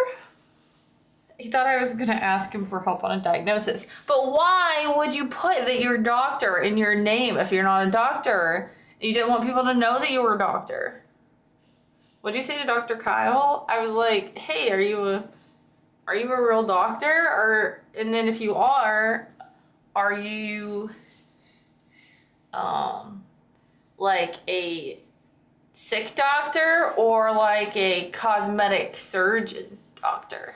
S1: He thought I was gonna ask him for help on a diagnosis. But why would you put that you're a doctor in your name if you're not a doctor? You didn't want people to know that you were a doctor. What'd you say to Dr. Kyle? I was like, hey, are you a real doctor? And then if you are you like a sick doctor or like a cosmetic surgeon doctor?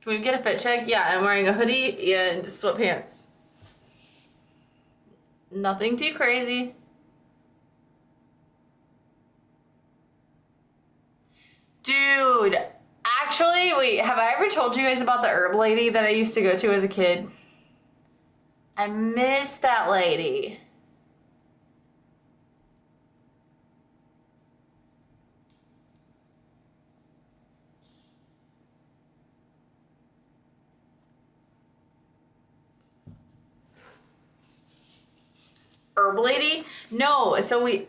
S1: Can we get a fit check? Yeah, I'm wearing a hoodie and sweatpants. Nothing too crazy. Dude, actually, wait, have I ever told you guys about the herb lady that I used to go to as a kid? I miss that lady. Herb lady? No, so we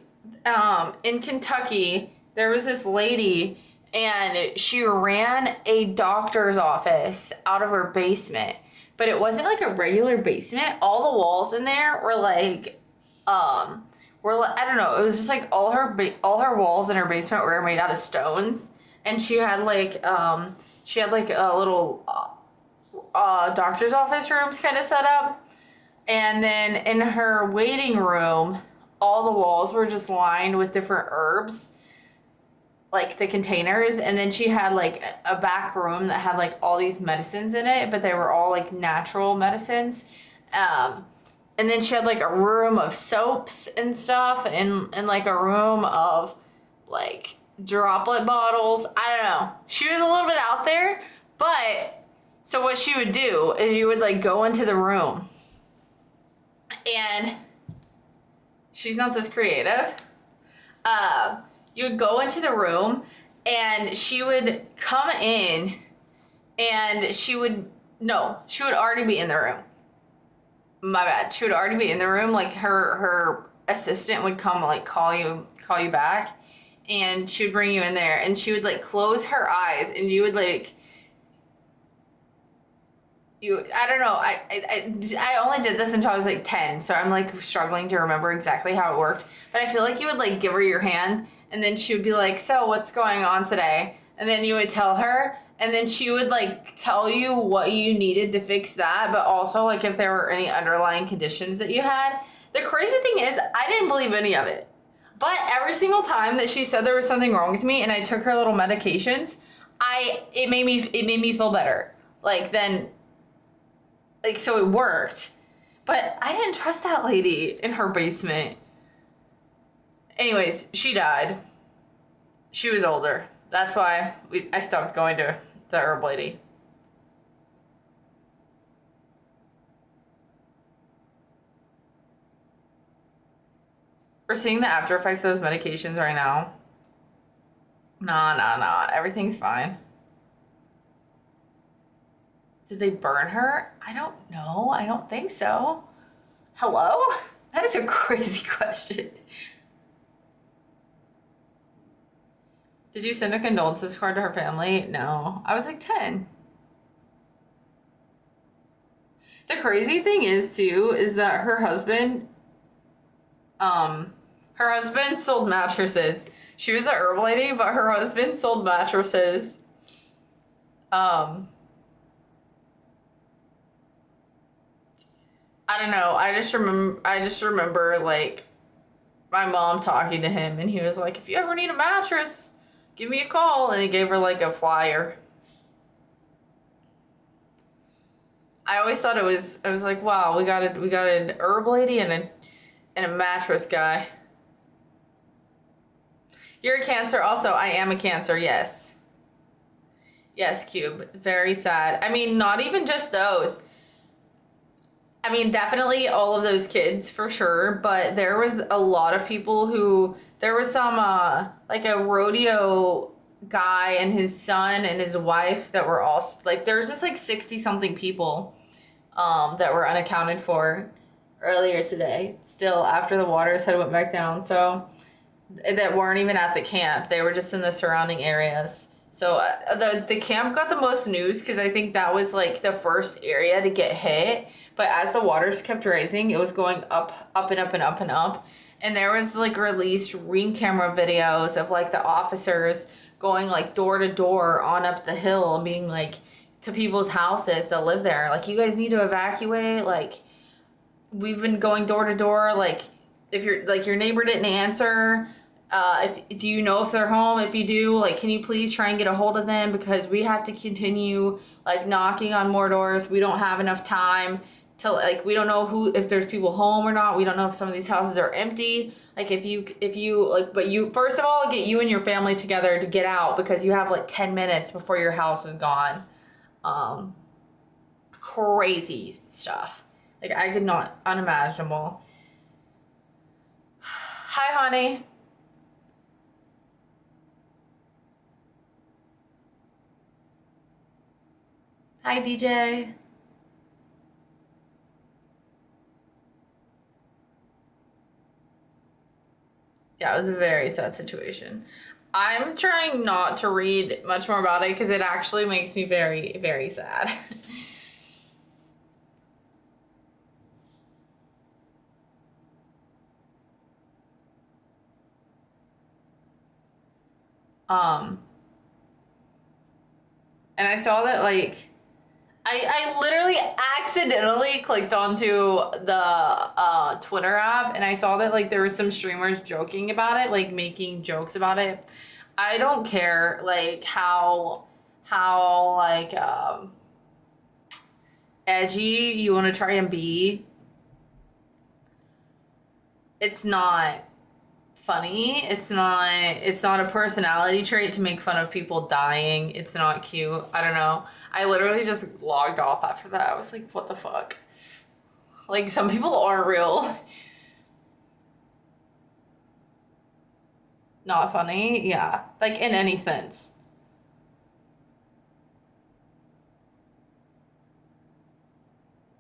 S1: in Kentucky, there was this lady and she ran a doctor's office out of her basement. But it wasn't like a regular basement. All the walls in there were like I don't know, it was just like all her walls in her basement were made out of stones, and she had like a little doctor's office rooms kind of set up. And then in her waiting room, all the walls were just lined with different herbs, like the containers. And then she had like a back room that had like all these medicines in it, but they were all like natural medicines. And then she had like a room of soaps and stuff, and like a room of like droplet bottles. I don't know. She was a little bit out there, but so what she would do is you would like go into the room. And she's not this creative. You would go into the room and she would come in and she would already be in the room. My bad. She would already be in the room. Like her assistant would come like call you back, and she would bring you in there, and she would like close her eyes, and you would like I don't know. I only did this until I was like 10, so I'm like struggling to remember exactly how it worked. But I feel like you would like give her your hand, and then she would be like, "So what's going on today?" And then you would tell her, and then she would like tell you what you needed to fix that, but also like if there were any underlying conditions that you had. The crazy thing is, I didn't believe any of it. But every single time that she said there was something wrong with me and I took her little medications, it made me feel better. So it worked. But I didn't trust that lady in her basement. Anyways, she died. She was older. That's why I stopped going to the herb lady. We're seeing the after effects of those medications right now. Nah. Everything's fine. Did they burn her? I don't know. I don't think so. Hello? That is a crazy question. Did you send a condolences card to her family? No. I was like 10. The crazy thing is, too, is that her husband sold mattresses. She was a herb lady, but her husband sold mattresses. I don't know. I just remember like my mom talking to him, and he was like, "If you ever need a mattress, give me a call." And he gave her like a flyer. I always thought I was like, wow, we got an herb lady and a mattress guy. You're a Cancer also. I am a Cancer, yes. Yes, Cube. Very sad. I mean, not even just those. I mean, definitely all of those kids for sure, but there was a lot of people there was some, like a rodeo guy and his son and his wife that were all, like, there's just like 60 something people, that were unaccounted for earlier today, still after the waters had went back down. So that weren't even at the camp. They were just in the surrounding areas. So the camp got the most news because I think that was like the first area to get hit. But as the waters kept rising, it was going up, up and up and up and up. And there was like released ring camera videos of like the officers going like door to door on up the hill and being like to people's houses that live there, like, you guys need to evacuate. Like, we've been going door to door. Like, if you're like your neighbor didn't answer, if do you know if they're home? If you do, like, can you please try and get a hold of them, because we have to continue like knocking on more doors. We don't have enough time to, like, we don't know who, if there's people home or not. We don't know if some of these houses are empty. Like, if you like, but you first of all get you and your family together to get out, because you have like 10 minutes before your house is gone. Crazy stuff. Like, I could not, unimaginable. Hi, honey. Hi, DJ. Yeah, it was a very sad situation. I'm trying not to read much more about it because it actually makes me very, very sad. um, and I saw that, like, I literally accidentally clicked onto the Twitter app, and I saw that like there were some streamers joking about it, like making jokes about it. I don't care like how like edgy you want to try and be. It's not funny. It's not a personality trait to make fun of people dying. It's not cute. I don't know. I literally just logged off after that. I was like, what the fuck? Like, some people aren't real. Not funny. Yeah. Like, in any sense.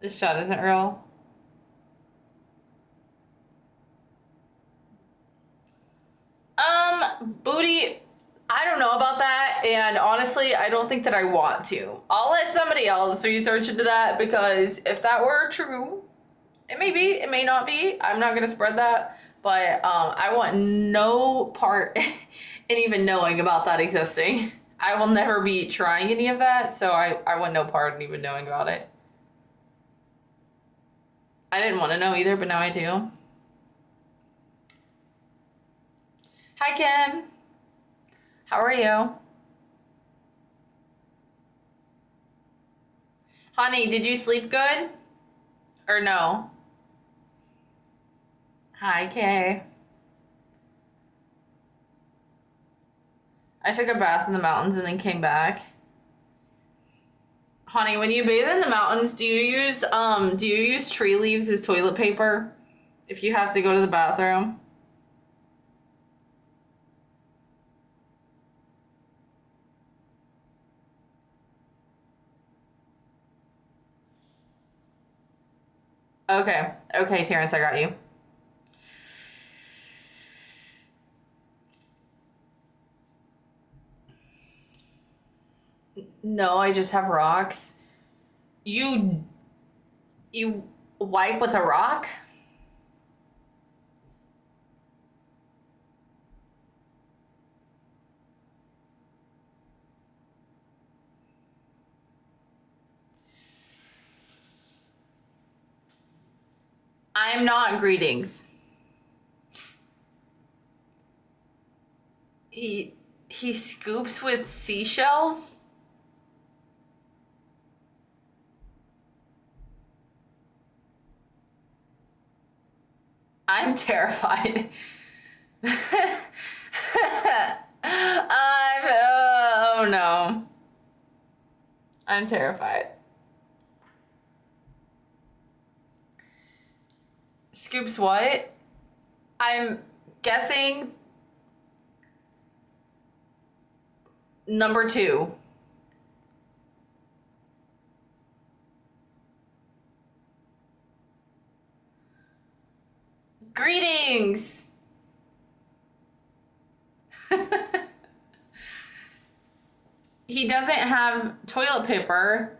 S1: This chat isn't real. Booty, I don't know about that, and honestly, I don't think that I want to. I'll let somebody else research into that, because if that were true, it may be, it may not be. I'm not gonna spread that, but I want no part in even knowing about that existing. I will never be trying any of that, so I want no part in even knowing about it. I didn't want to know either, but now I do. Hi, Kim. How are you? Honey, did you sleep good? Or no? Hi, Kay. I took a bath in the mountains and then came back. Honey, when you bathe in the mountains, do you use tree leaves as toilet paper if you have to go to the bathroom? Okay. Okay, Terrence, I got you. No, I just have rocks. You wipe with a rock? I'm not greetings. He scoops with seashells? I'm terrified. Oh no. I'm terrified. Scoops what? I'm guessing number 2. Greetings! he doesn't have toilet paper,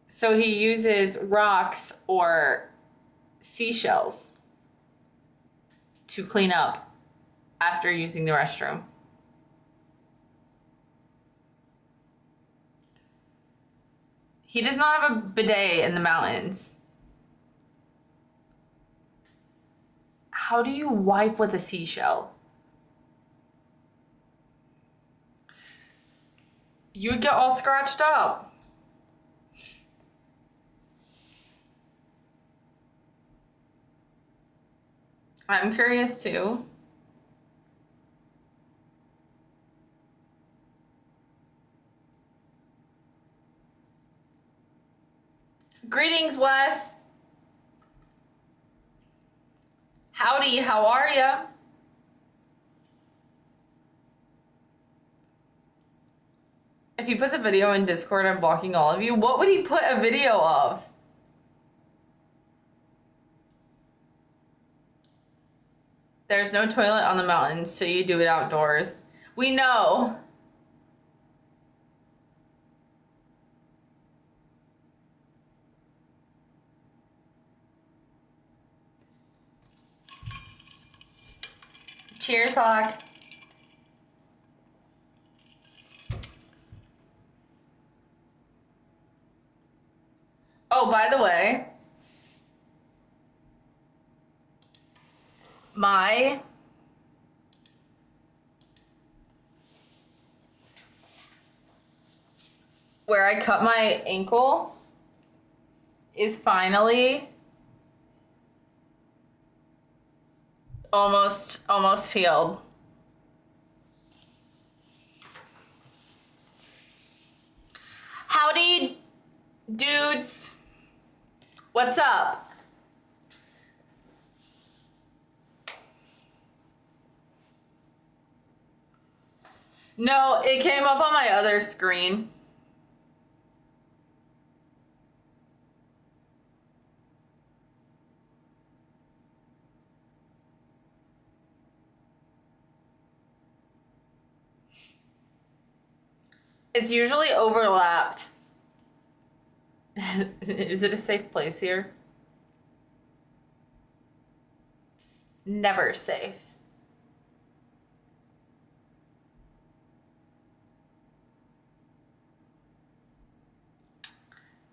S1: so he uses rocks or seashells to clean up after using the restroom. He does not have a bidet in the mountains. How do you wipe with a seashell? You would get all scratched up. I'm curious too. Greetings, Wes. Howdy, how are ya? If he puts a video in Discord, I'm blocking all of you. What would he put a video of? There's no toilet on the mountains, so you do it outdoors. We know. Cheers, Hawk. Oh, by the way, where I cut my ankle is finally almost healed. Howdy, dudes. What's up? No, it came up on my other screen. It's usually overlapped. Is it a safe place here? Never safe.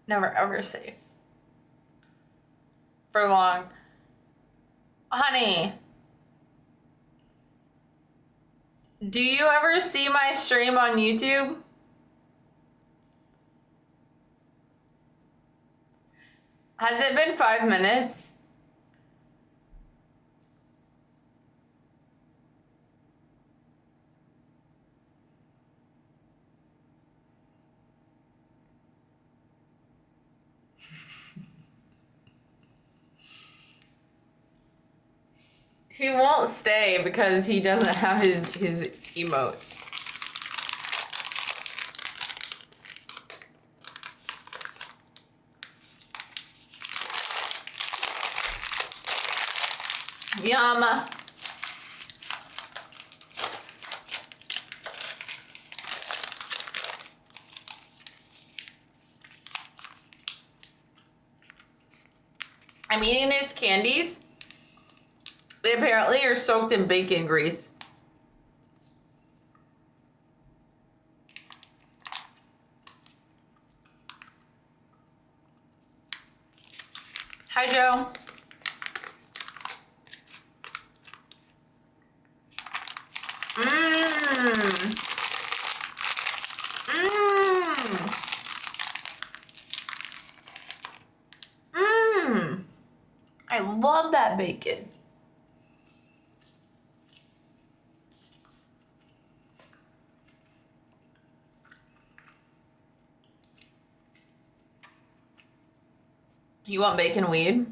S1: Never ever safe. For long. Honey, do you ever see my stream on YouTube? Has it been 5 minutes? He won't stay because he doesn't have his emotes. Yum. I'm eating these candies. They apparently are soaked in bacon grease. Hi, Joe. Mmm. Mmm. Mmm. I love that bacon. You want bacon weed?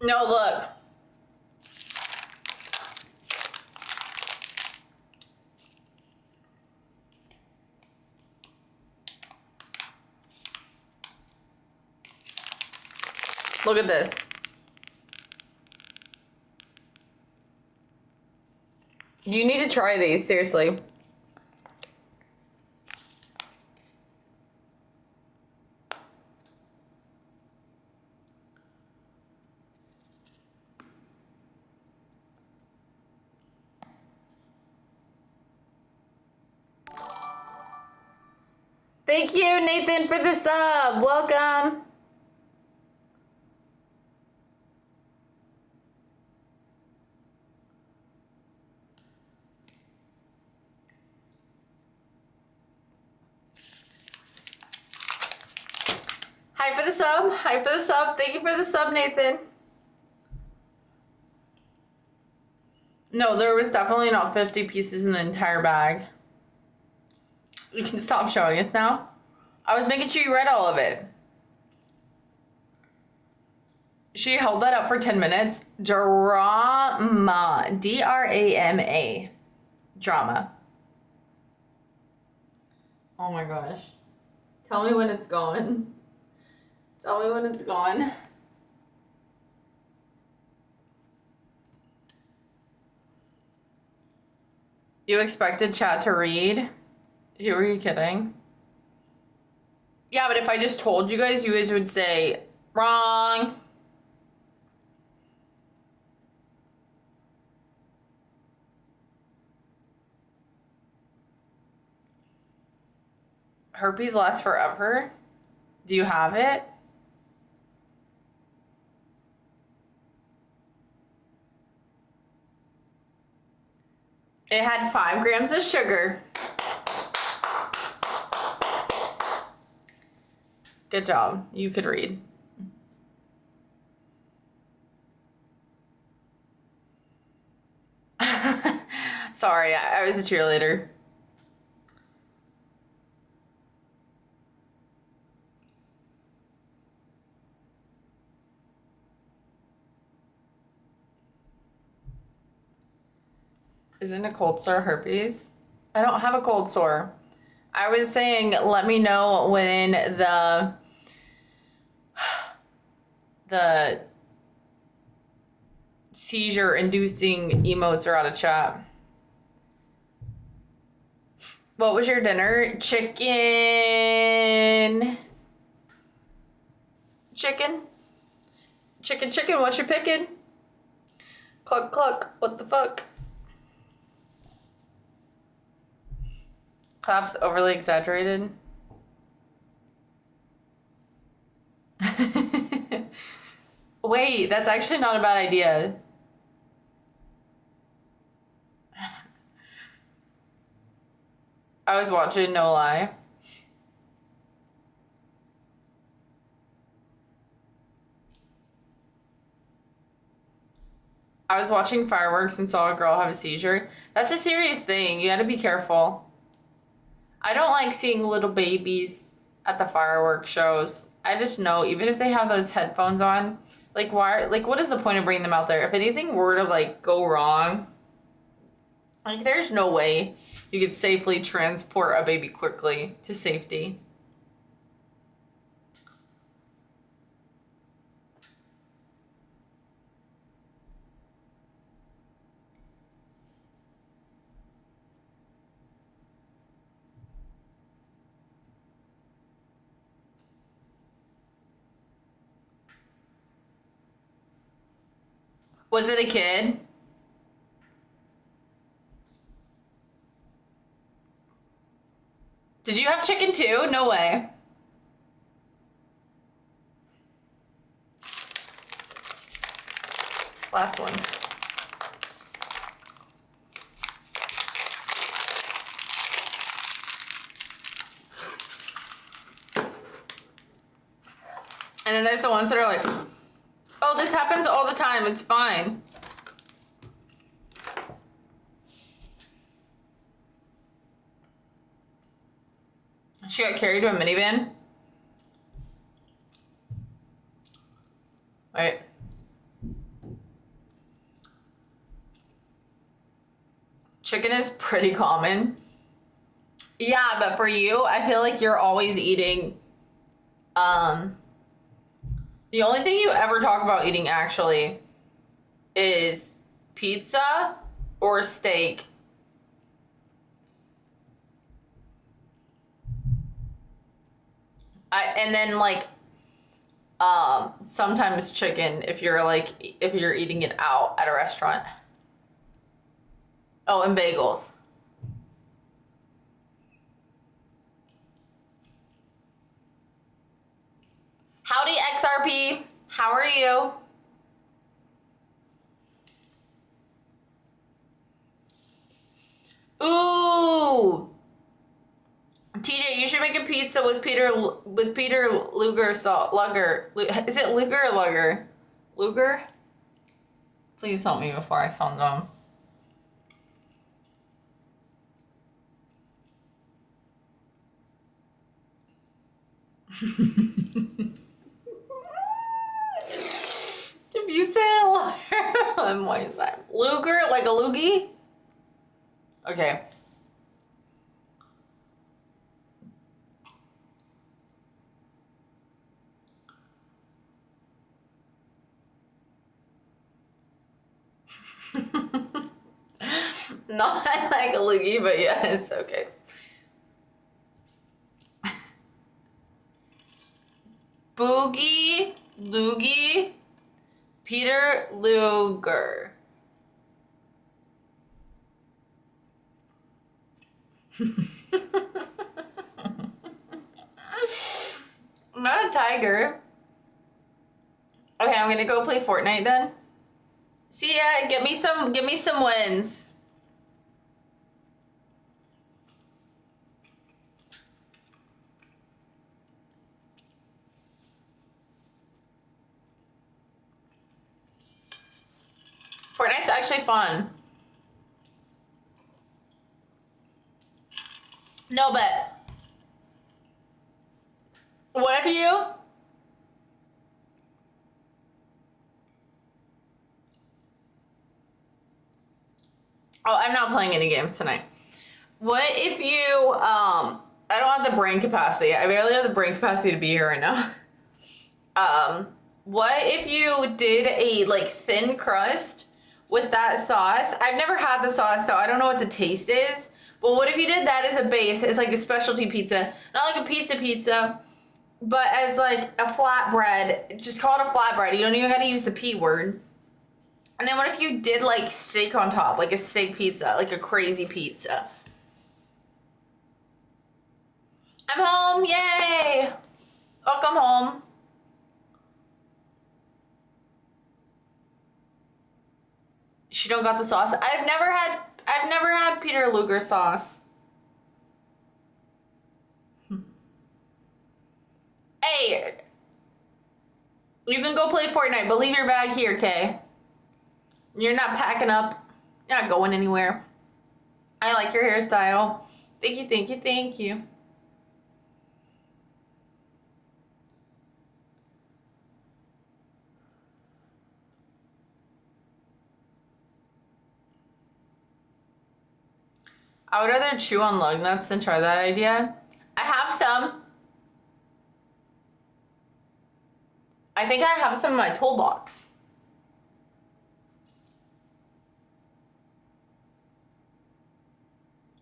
S1: No, look. Look at this. You need to try these, seriously. Thank you, Nathan, for the sub. Welcome. Hi for the sub. Hi for the sub. Thank you for the sub, Nathan. No, there was definitely not 50 pieces in the entire bag. You can stop showing us now. I was making sure you read all of it. She held that up for 10 minutes. Drama. D-R-A-M-A. Drama. Oh my gosh. Tell me when it's gone. Tell me when it's gone. You expected chat to read? Who were you kidding? Yeah, but if I just told you guys would say, wrong. Herpes lasts forever? Do you have it? It had 5 grams of sugar. Good job. You could read. Sorry, I was a cheerleader. Isn't a cold sore herpes? I don't have a cold sore. I was saying, let me know when the seizure-inducing emotes are out of chat. What was your dinner? Chicken. Chicken. Chicken, chicken, what you picking? Cluck, cluck, what the fuck? Claps overly exaggerated. Wait, that's actually not a bad idea. I was watching, no lie. I was watching fireworks and saw a girl have a seizure. That's a serious thing. You gotta be careful. I don't like seeing little babies at the fireworks shows. I just know, even if they have those headphones on, like why, like what is the point of bringing them out there? If anything were to like go wrong, like there's no way you could safely transport a baby quickly to safety. Was it a kid? Did you have chicken too? No way. Last one. And then there's the ones that are like, oh, this happens all the time. It's fine. She got carried to a minivan. Right. Chicken is pretty common. Yeah, but for you, I feel like you're always eating, The only thing you ever talk about eating actually is pizza or steak. And then like sometimes chicken if you're eating it out at a restaurant. Oh, and bagels. Howdy XRP. How are you? Ooh. TJ, you should make a pizza with Peter Luger salt. Luger. Is it Luger or Lugger? Luger? Please help me before I sound dumb. If you say it louder, what is that? Luger? Like a loogie? Okay. Not like a loogie, but yes, okay. Boogie, Loogie, Peter Luger. I'm not a tiger. Okay, I'm gonna go play Fortnite then. See ya. Give me some wins. Fortnite's actually fun. No, but what if you? Oh, I'm not playing any games tonight. What if you, I don't have the brain capacity. I barely have the brain capacity to be here right now. What if you did a like thin crust with that sauce? I've never had the sauce, so I don't know what the taste is. But what if you did that as a base? It's like a specialty pizza. Not like a pizza, but as like a flatbread. Just call it a flatbread. You don't even gotta use the P word. And then what if you did like steak on top, like a steak pizza, like a crazy pizza? I'm home, yay! Welcome home. She don't got the sauce. I've never had Peter Luger sauce. Hey, you can go play Fortnite, but leave your bag here, okay? You're not packing up. You're not going anywhere. I like your hairstyle. Thank you, thank you, thank you. I would rather chew on lug nuts than try that idea. I have some. I think I have some in my toolbox.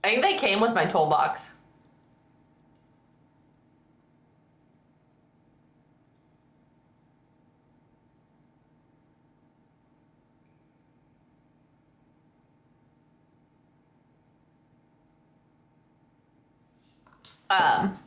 S1: I think they came with my toolbox. Um,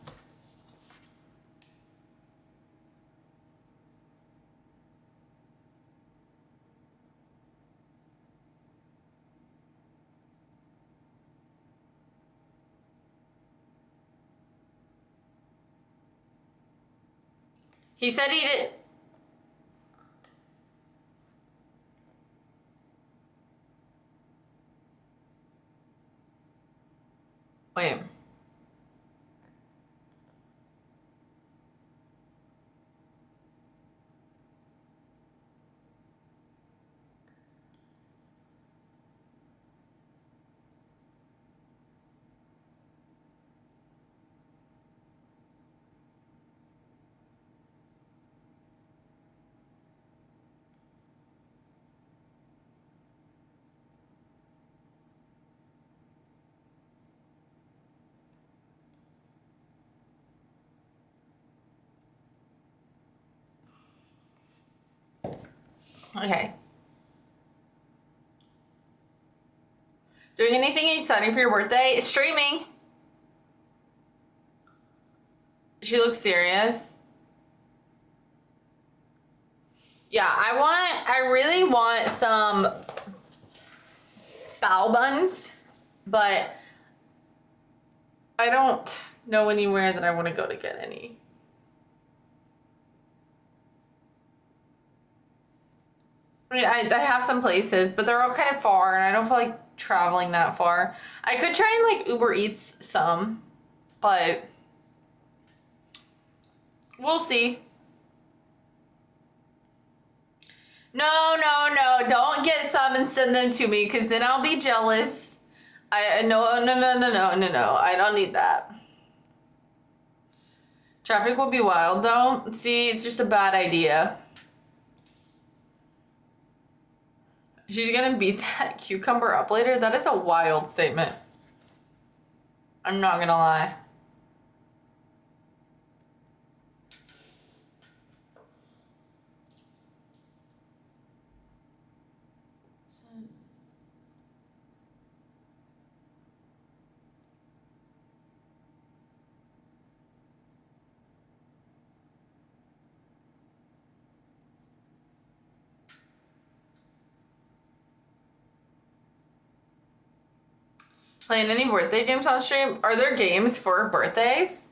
S1: he said he did. Wait. Okay. Doing anything exciting for your birthday? Streaming. She looks serious. Yeah, I really want some bao buns, but I don't know anywhere that I want to go to get any. I mean, I have some places, but they're all kind of far, and I don't feel like traveling that far. I could try and like Uber Eats some, but we'll see. No, don't get some and send them to me, because then I'll be jealous. No, I don't need that. Traffic will be wild though. See, it's just a bad idea. She's gonna beat that cucumber up later? That is a wild statement. I'm not gonna lie. Playing any birthday games on stream? Are there games for birthdays?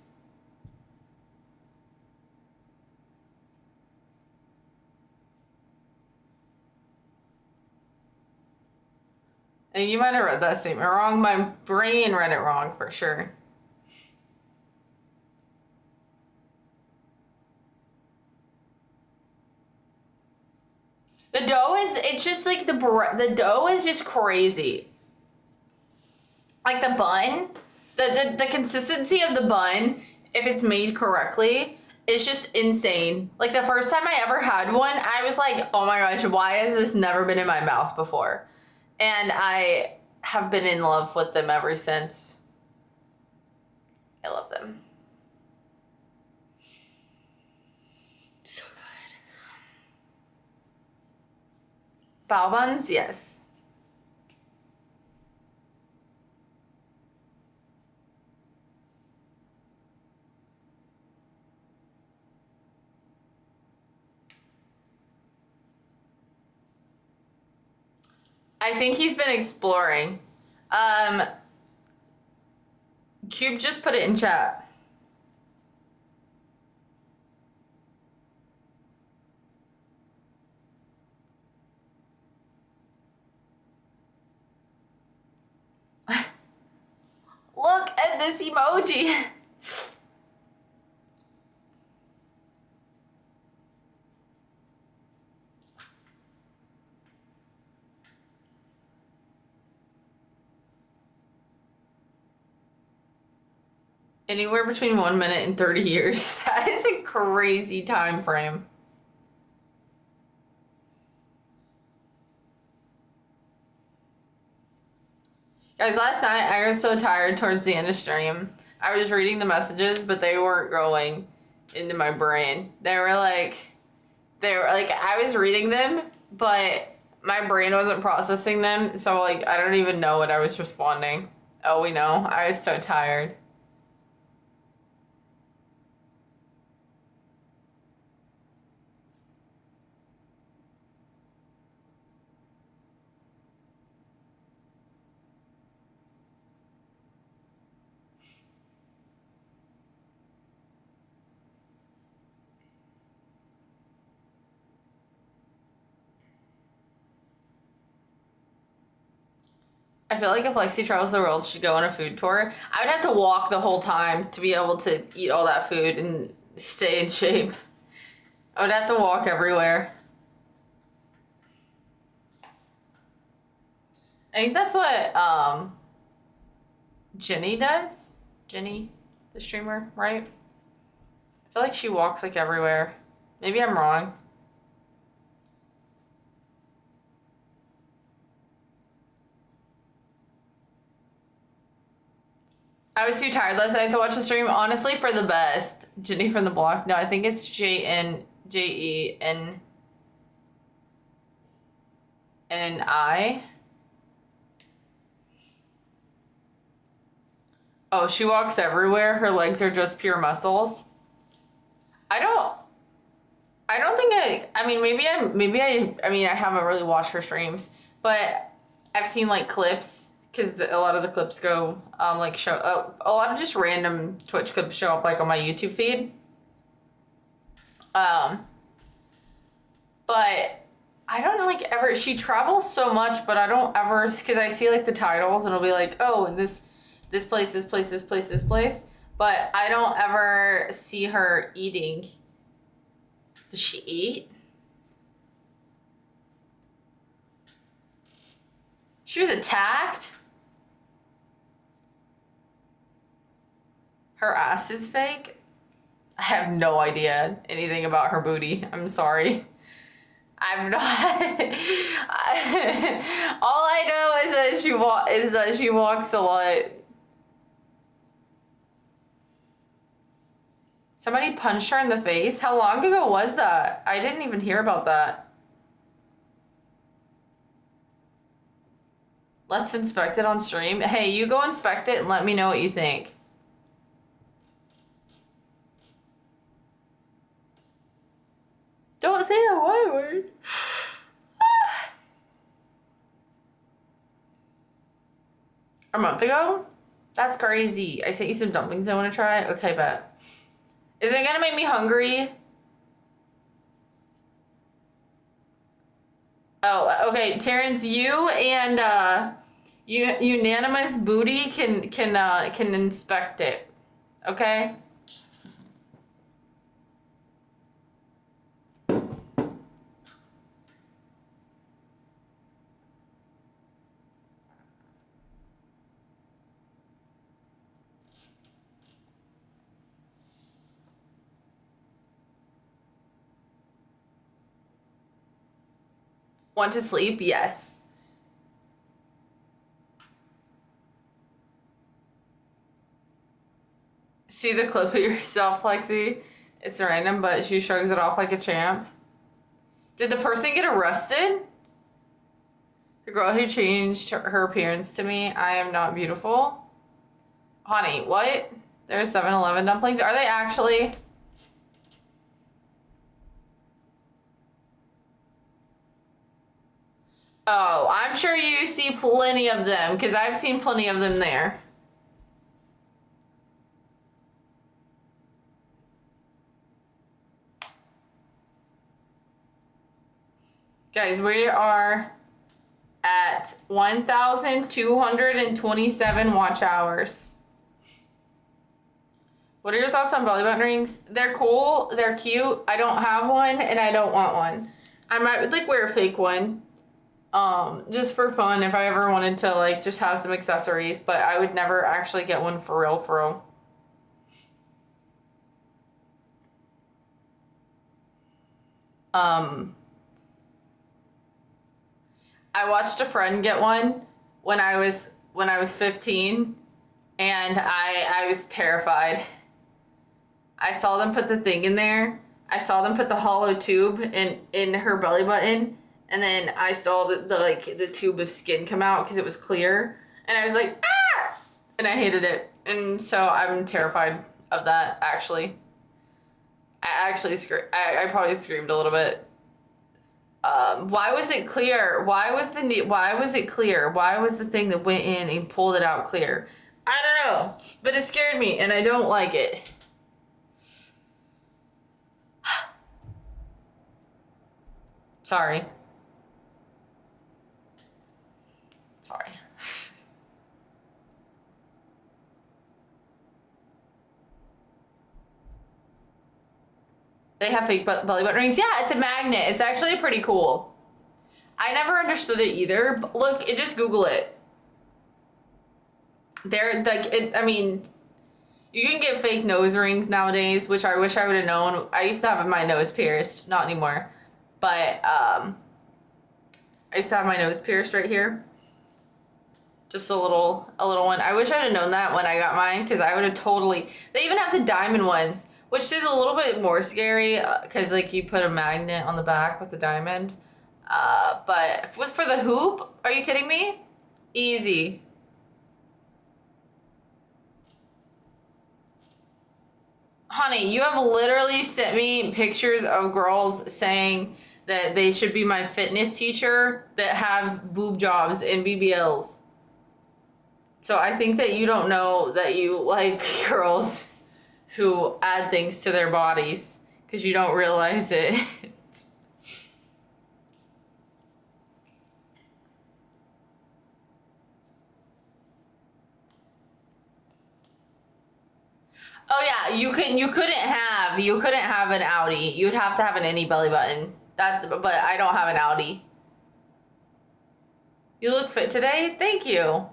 S1: And you might have read that statement wrong. My brain read it wrong for sure. The dough is, it's just like the dough is just crazy. Like the bun, the consistency of the bun, if it's made correctly, is just insane. Like the first time I ever had one, I was like, oh my gosh, why has this never been in my mouth before? And I have been in love with them ever since. I love them. So good. Bao buns, yes. I think he's been exploring. Cube just put it in chat. Look at this emoji. Anywhere between 1 minute and 30 years. That is a crazy time frame. Guys, last night I was so tired towards the end of stream. I was reading the messages, but they weren't going into my brain. They were like, I was reading them, but my brain wasn't processing them. So like, I don't even know what I was responding. Oh, we know. I was so tired. I feel like if Lexi travels the world, she'd go on a food tour. I would have to walk the whole time to be able to eat all that food and stay in shape. I would have to walk everywhere. I think that's what Jenny does. Jenny, the streamer, right? I feel like she walks like everywhere. Maybe I'm wrong. I was too tired last night to watch the stream. Honestly, for the best. Jenny from the block. No, I think it's Jen. and an eye. Oh, she walks everywhere. Her legs are just pure muscles. I don't think I mean, I haven't really watched her streams, but I've seen like clips because a lot of the clips go, like show, a lot of just random Twitch clips show up like on my YouTube feed. But I don't like ever, she travels so much, but I don't ever, because I see like the titles and it'll be like, oh, and this place, this place, this place, this place. But I don't ever see her eating. Does she eat? She was attacked? Her ass is fake? I have no idea anything about her booty. I'm sorry. I'm not. All I know is that she walks a lot. Somebody punched her in the face? How long ago was that? I didn't even hear about that. Let's inspect it on stream. Hey, you go inspect it and let me know what you think. Don't say the Y word. A month ago? That's crazy. I sent you some dumplings I want to try. Okay, bet. Is it gonna make me hungry? Oh, okay, Terrence, you and Unanimous Booty can inspect it. Okay? Want to sleep? Yes. See the clip of yourself, Lexi? It's random, but she shrugs it off like a champ. Did the person get arrested? The girl who changed her appearance to me. I am not beautiful. Honey, what? There's 7-Eleven dumplings. Are they actually? Oh, I'm sure you see plenty of them, because I've seen plenty of them there. Guys, we are at 1,227 watch hours. What are your thoughts on belly button rings? They're cool, they're cute. I don't have one, and I don't want one. I might like wear a fake one. Just for fun if I ever wanted to like just have some accessories, but I would never actually get one for real, for real. I watched a friend get one when I was 15, and I was terrified. I saw them put the thing in there. I saw them put the hollow tube in her belly button. And then I saw the tube of skin come out because it was clear. And I was like, ah! And I hated it. And so I'm terrified of that, actually. I probably screamed a little bit. Why was it clear? Why was it clear? Why was the thing that went in and pulled it out clear? I don't know. But it scared me and I don't like it. Sorry. Sorry. They have fake belly button rings. Yeah, it's a magnet. It's actually pretty cool. I never understood it either. But look, just Google it. They're like, I mean, you can get fake nose rings nowadays, which I wish I would have known. I used to have my nose pierced, not anymore, but I used to have my nose pierced right here. Just a little one. I wish I'd have known that when I got mine, because I would have totally. They even have the diamond ones, which is a little bit more scary because like you put a magnet on the back with the diamond. But for the hoop, are you kidding me? Easy. Honey, you have literally sent me pictures of girls saying that they should be my fitness teacher that have boob jobs in BBLs. So I think that you don't know that you like girls who add things to their bodies because you don't realize it. Oh yeah, you couldn't have an Audi. You'd have to have an any belly button. But I don't have an Audi. You look fit today? Thank you.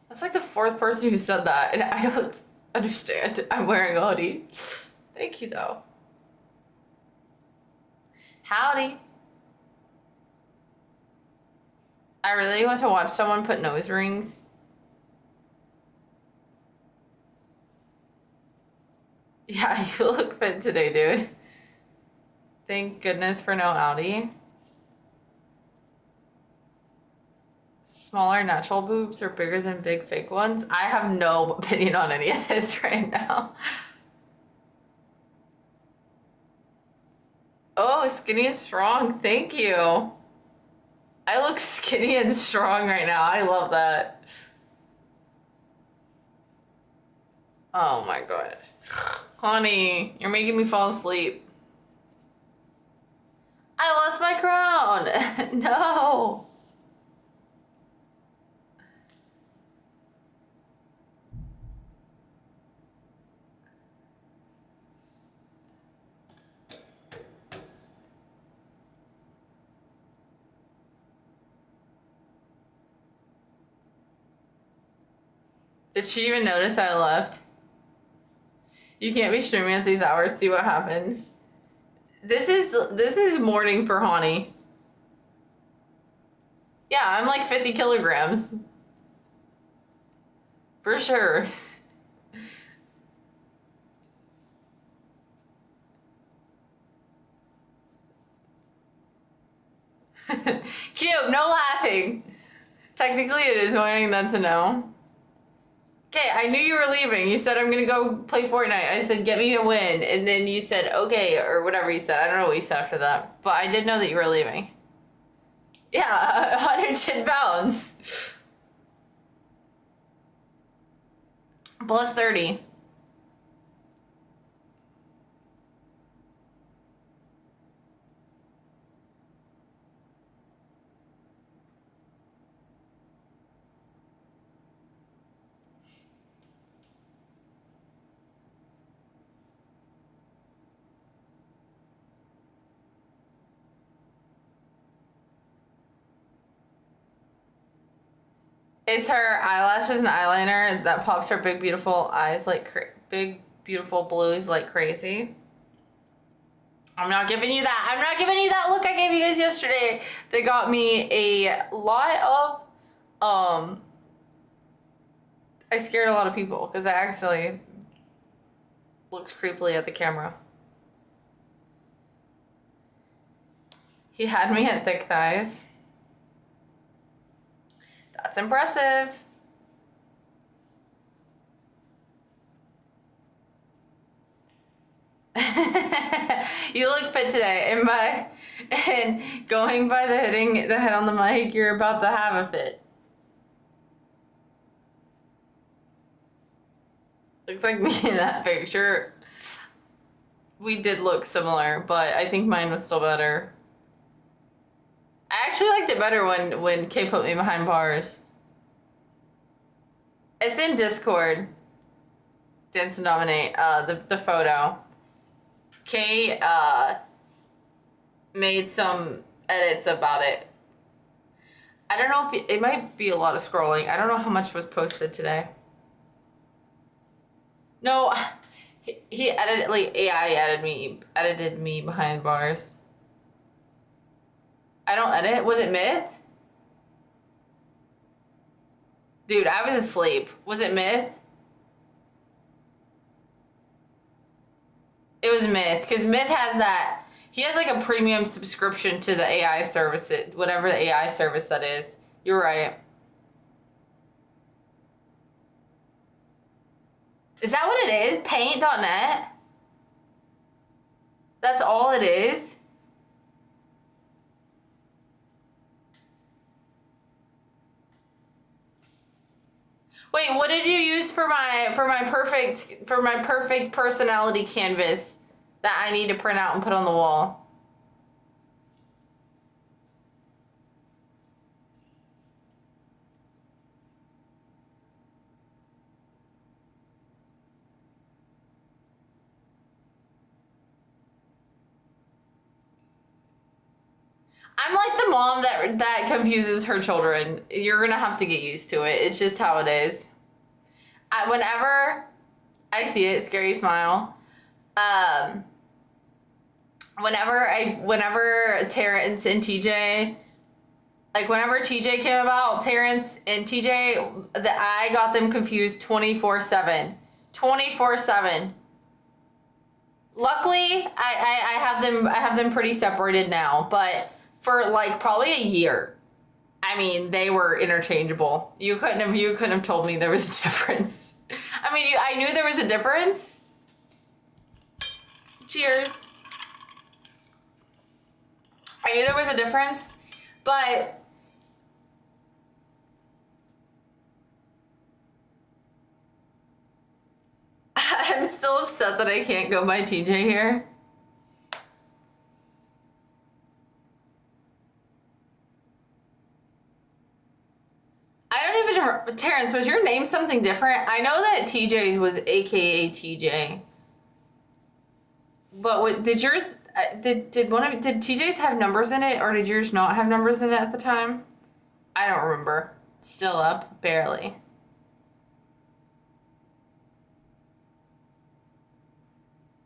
S1: That's like the fourth person who said that, and I don't understand. I'm wearing a hoodie. Thank you though. Howdy. I really want to watch someone put nose rings. Yeah, you look fit today, dude. Thank goodness for no Audi. Smaller natural boobs are bigger than big fake ones. I have no opinion on any of this right now. Oh, skinny and strong. Thank you. I look skinny and strong right now. I love that. Oh my god. Honey, you're making me fall asleep. I lost my crown. No. Did she even notice I left? You can't be streaming at these hours. See what happens. This is morning for Honey. Yeah, I'm like 50 kilograms. For sure. Cute, no laughing. Technically it is morning, that's a no. Okay, I knew you were leaving. You said, I'm gonna go play Fortnite. I said, get me a win. And then you said, okay, or whatever you said. I don't know what you said after that. But I did know that you were leaving. Yeah, 110 pounds. Plus 30. It's her eyelashes and eyeliner that pops her big, beautiful eyes like big, beautiful blues like crazy. I'm not giving you that. I'm not giving you that look I gave you guys yesterday. They got me a lot of, I scared a lot of people because I accidentally looked creepily at the camera. He had me at thick thighs. That's impressive. You look fit today, and going by the hitting the head on the mic, you're about to have a fit. Looks like me in that picture. We did look similar, but I think mine was still better. I actually liked it better when Kay put me behind bars. It's in Discord. Dance and Dominate, the photo. Kay made some edits about it. I don't know if it might be a lot of scrolling. I don't know how much was posted today. No, he edited, like, AI edited me behind bars. I don't edit. Was it Myth? Dude, I was asleep. Was it Myth? It was Myth, because Myth has that. He has like a premium subscription to the AI service, whatever the AI service that is. You're right. Is that what it is? Paint.net? That's all it is? Wait, what did you use for my perfect personality canvas that I need to print out and put on the wall? I'm like the mom that confuses her children. You're gonna have to get used to it. It's just how it is. Whenever I see it, scary smile. Whenever Terrence and TJ, like whenever TJ came about, Terrence and TJ, I got them confused 24/7. 24/7. Luckily, I have them pretty separated now, but for like probably a year, I mean, they were interchangeable. You couldn't have told me there was a difference. I mean, I knew there was a difference. Cheers. I knew there was a difference, but I'm still upset that I can't go by TJ here. I don't even remember. Terrence, was your name something different? I know that TJ's was AKA TJ. But what, did yours did TJ's have numbers in it, or did yours not have numbers in it at the time? I don't remember. Still up, barely.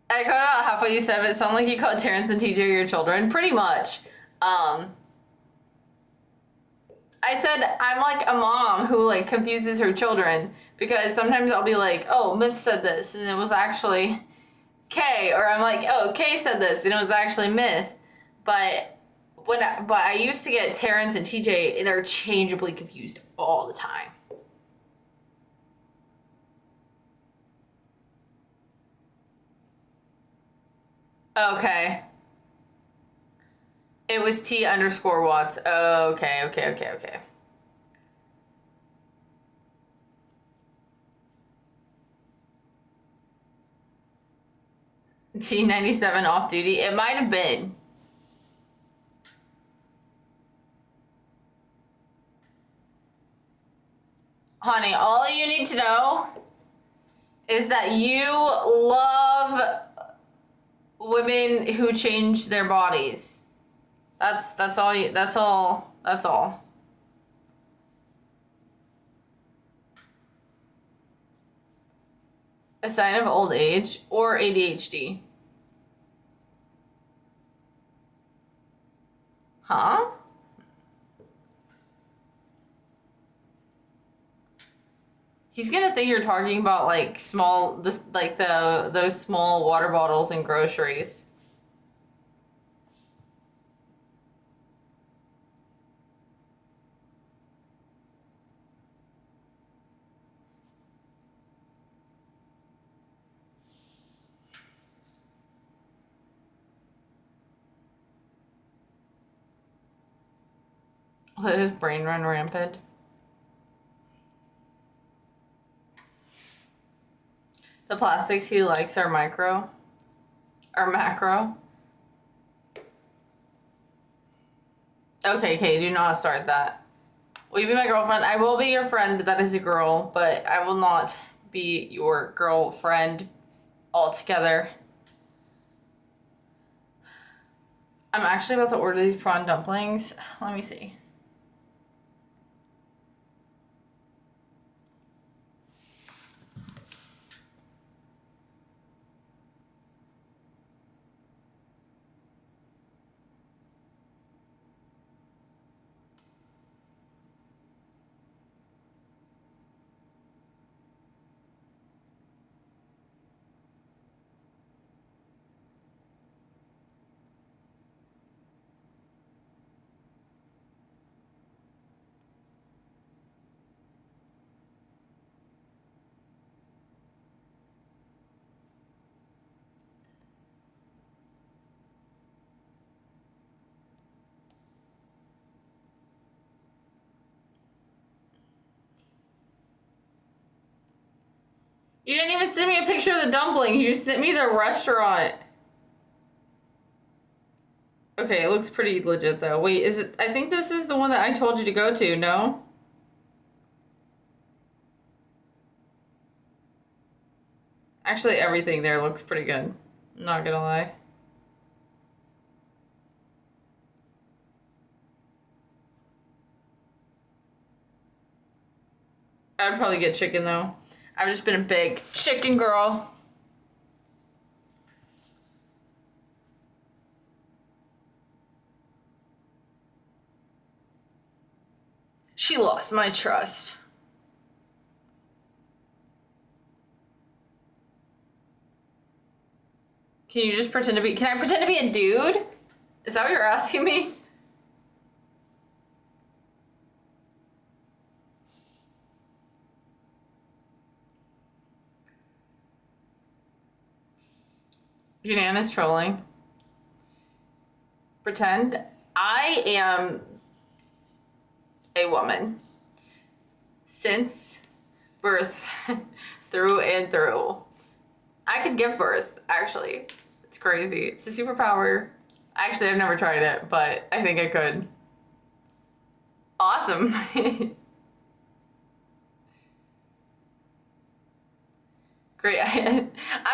S1: I caught about halfway you said, but it sounded like you called Terrence and TJ your children. Pretty much. I said I'm like a mom who like confuses her children, because sometimes I'll be like, oh, Myth said this, and it was actually Kay, or I'm like, oh, Kay said this, and it was actually Myth. But I used to get Terrence and TJ interchangeably confused all the time. Okay. It was T_Watts. Oh, okay. T97 off duty. It might have been. Honey, all you need to know is that you love women who change their bodies. That's all. A sign of old age or ADHD. Huh? He's gonna think you're talking about like those small water bottles and groceries. Let his brain run rampant. The plastics he likes are micro. Or macro. Okay, Kay, do not start that. Will you be my girlfriend? I will be your friend that is a girl, but I will not be your girlfriend altogether. I'm actually about to order these prawn dumplings. Let me see. You didn't even send me a picture of the dumpling. You sent me the restaurant. Okay, it looks pretty legit though. Wait, is it? I think this is the one that I told you to go to, no? Actually, everything there looks pretty good. I'm not gonna lie. I'd probably get chicken though. I've just been a big chicken girl. She lost my trust. Can you just pretend to be, can I pretend to be a dude? Is that what you're asking me? Unanimous trolling. Pretend I am a woman since birth through and through. I could give birth, actually. It's crazy. It's a superpower. Actually, I've never tried it, but I think I could. Awesome. Great. I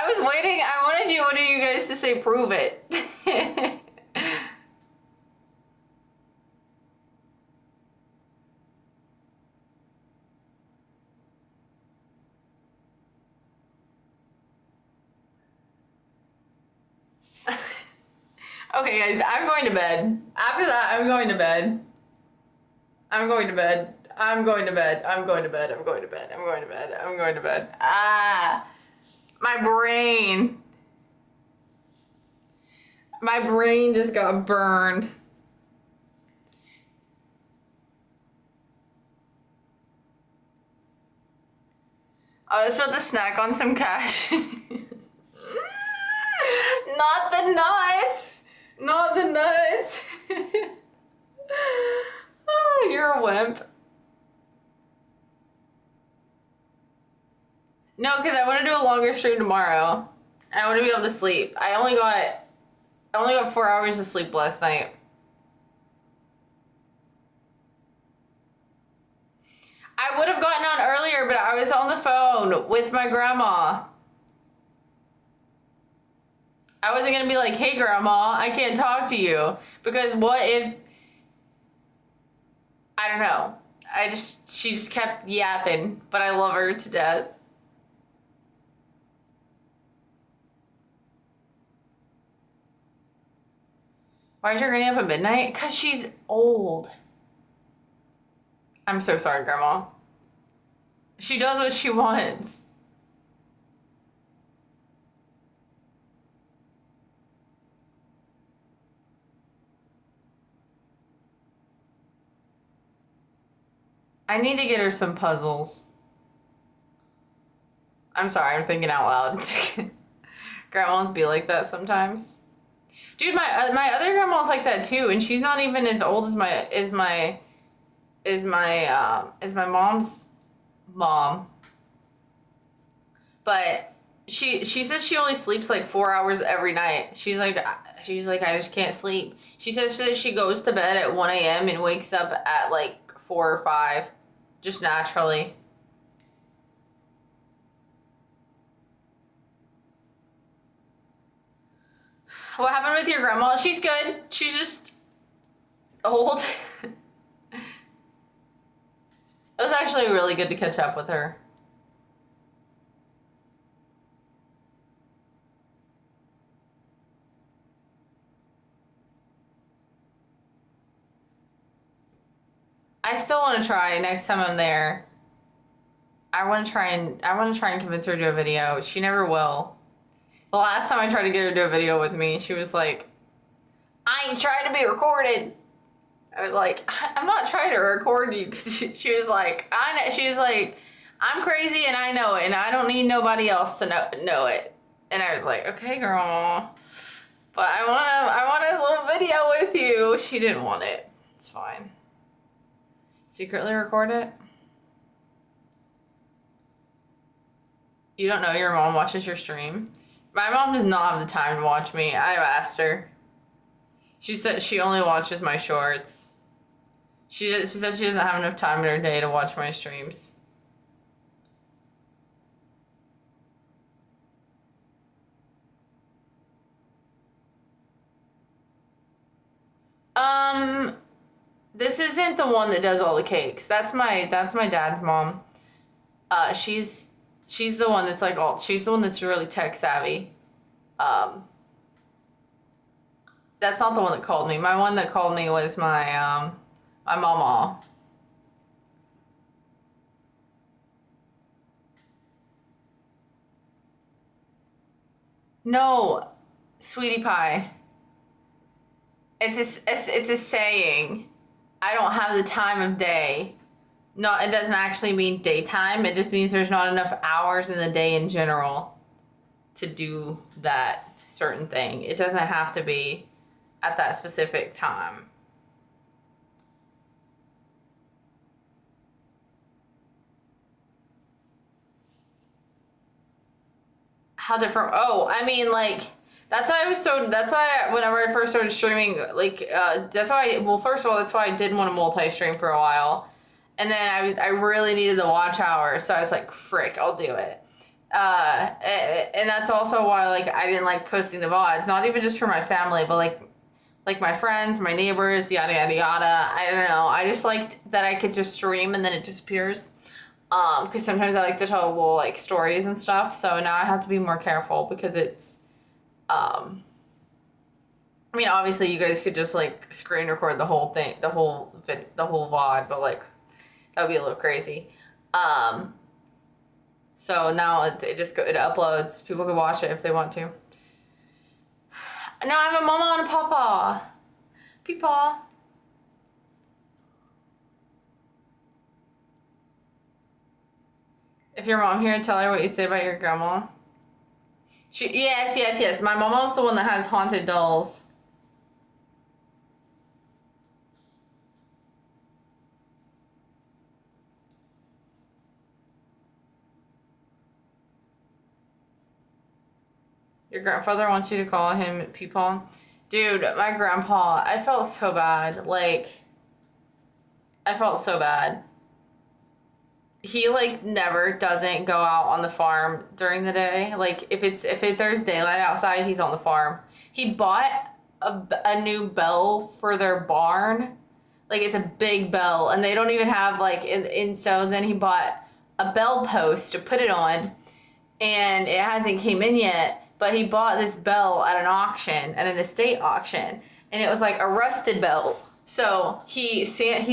S1: was waiting. I wanted one of you guys to say prove it. Okay, guys, I'm going to bed. After that, I'm going to bed. I'm going to bed. I'm going to bed. I'm going to bed. I'm going to bed. I'm going to bed. I'm going to bed. Ah, my brain. My brain just got burned. I was about to snack on some cash. Not the nuts. Not the nuts. Oh, you're a wimp. No, because I want to do a longer stream tomorrow. And I want to be able to sleep. I only got 4 hours of sleep last night. I would have gotten on earlier, but I was on the phone with my grandma. I wasn't gonna be like, hey grandma, I can't talk to you. Because what if, I don't know. She just kept yapping, but I love her to death. Why is your granny up at midnight? Because she's old. I'm so sorry, grandma. She does what she wants. I need to get her some puzzles. I'm sorry, I'm thinking out loud. Grandmas be like that sometimes. Dude, my other grandma's like that too, and she's not even as old as my mom's mom. But she says she only sleeps like 4 hours every night. She's like I just can't sleep. She says that she goes to bed at 1 a.m. and wakes up at like 4 or 5, just naturally. What happened with your grandma? She's good. She's just old. It was actually really good to catch up with her. I still want to try next time I'm there. I want to try and convince her to do a video. She never will. The last time I tried to get her to do a video with me, she was like, I ain't trying to be recorded. I was like, I'm not trying to record you, because she was like, I'm crazy and I know it, and I don't need nobody else to know it. And I was like, okay, girl, but I want a little video with you. She didn't want it. It's fine. Secretly record it. You don't know your mom watches your stream? My mom does not have the time to watch me. I've asked her. She said she only watches my shorts. She said she doesn't have enough time in her day to watch my streams. This isn't the one that does all the cakes. That's my dad's mom. She's the one that's like she's the one that's really tech savvy. That's not the one that called me. My one that called me was my mama. No, sweetie pie. It's a saying. I don't have the time of day. No, it doesn't actually mean daytime. It just means there's not enough hours in the day in general to do that certain thing. It doesn't have to be at that specific time. How different? Oh, I mean, like, that's why whenever I first started streaming, like, well, first of all, that's why I didn't want to multi-stream for a while. And then I really needed the watch hours, so I was like, frick, I'll do it. And that's also why, like, I didn't like posting the VODs, not even just for my family, but like my friends, my neighbors, yada, yada, yada. I don't know. I just liked that I could just stream and then it disappears. Because sometimes I like to tell little, like, stories and stuff, so now I have to be more careful because it's, I mean, obviously you guys could just, like, screen record the whole thing, the whole VOD, but, like, that would be a little crazy. So now it uploads. People can watch it if they want to. No, I have a mama and a papa. Peepaw. If your mom here, tell her what you say about your grandma. Yes. My mama's the one that has haunted dolls. Your grandfather wants you to call him Peepaw. Dude, my grandpa, I felt so bad. Like, I felt so bad. He, like, never doesn't go out on the farm during the day. Like, if there's daylight outside, he's on the farm. He bought a new bell for their barn. Like, it's a big bell, and they don't even have, like, and so then he bought a bell post to put it on, and it hasn't came in yet, but he bought this bell at an estate auction, and it was, like, a rusted bell. So he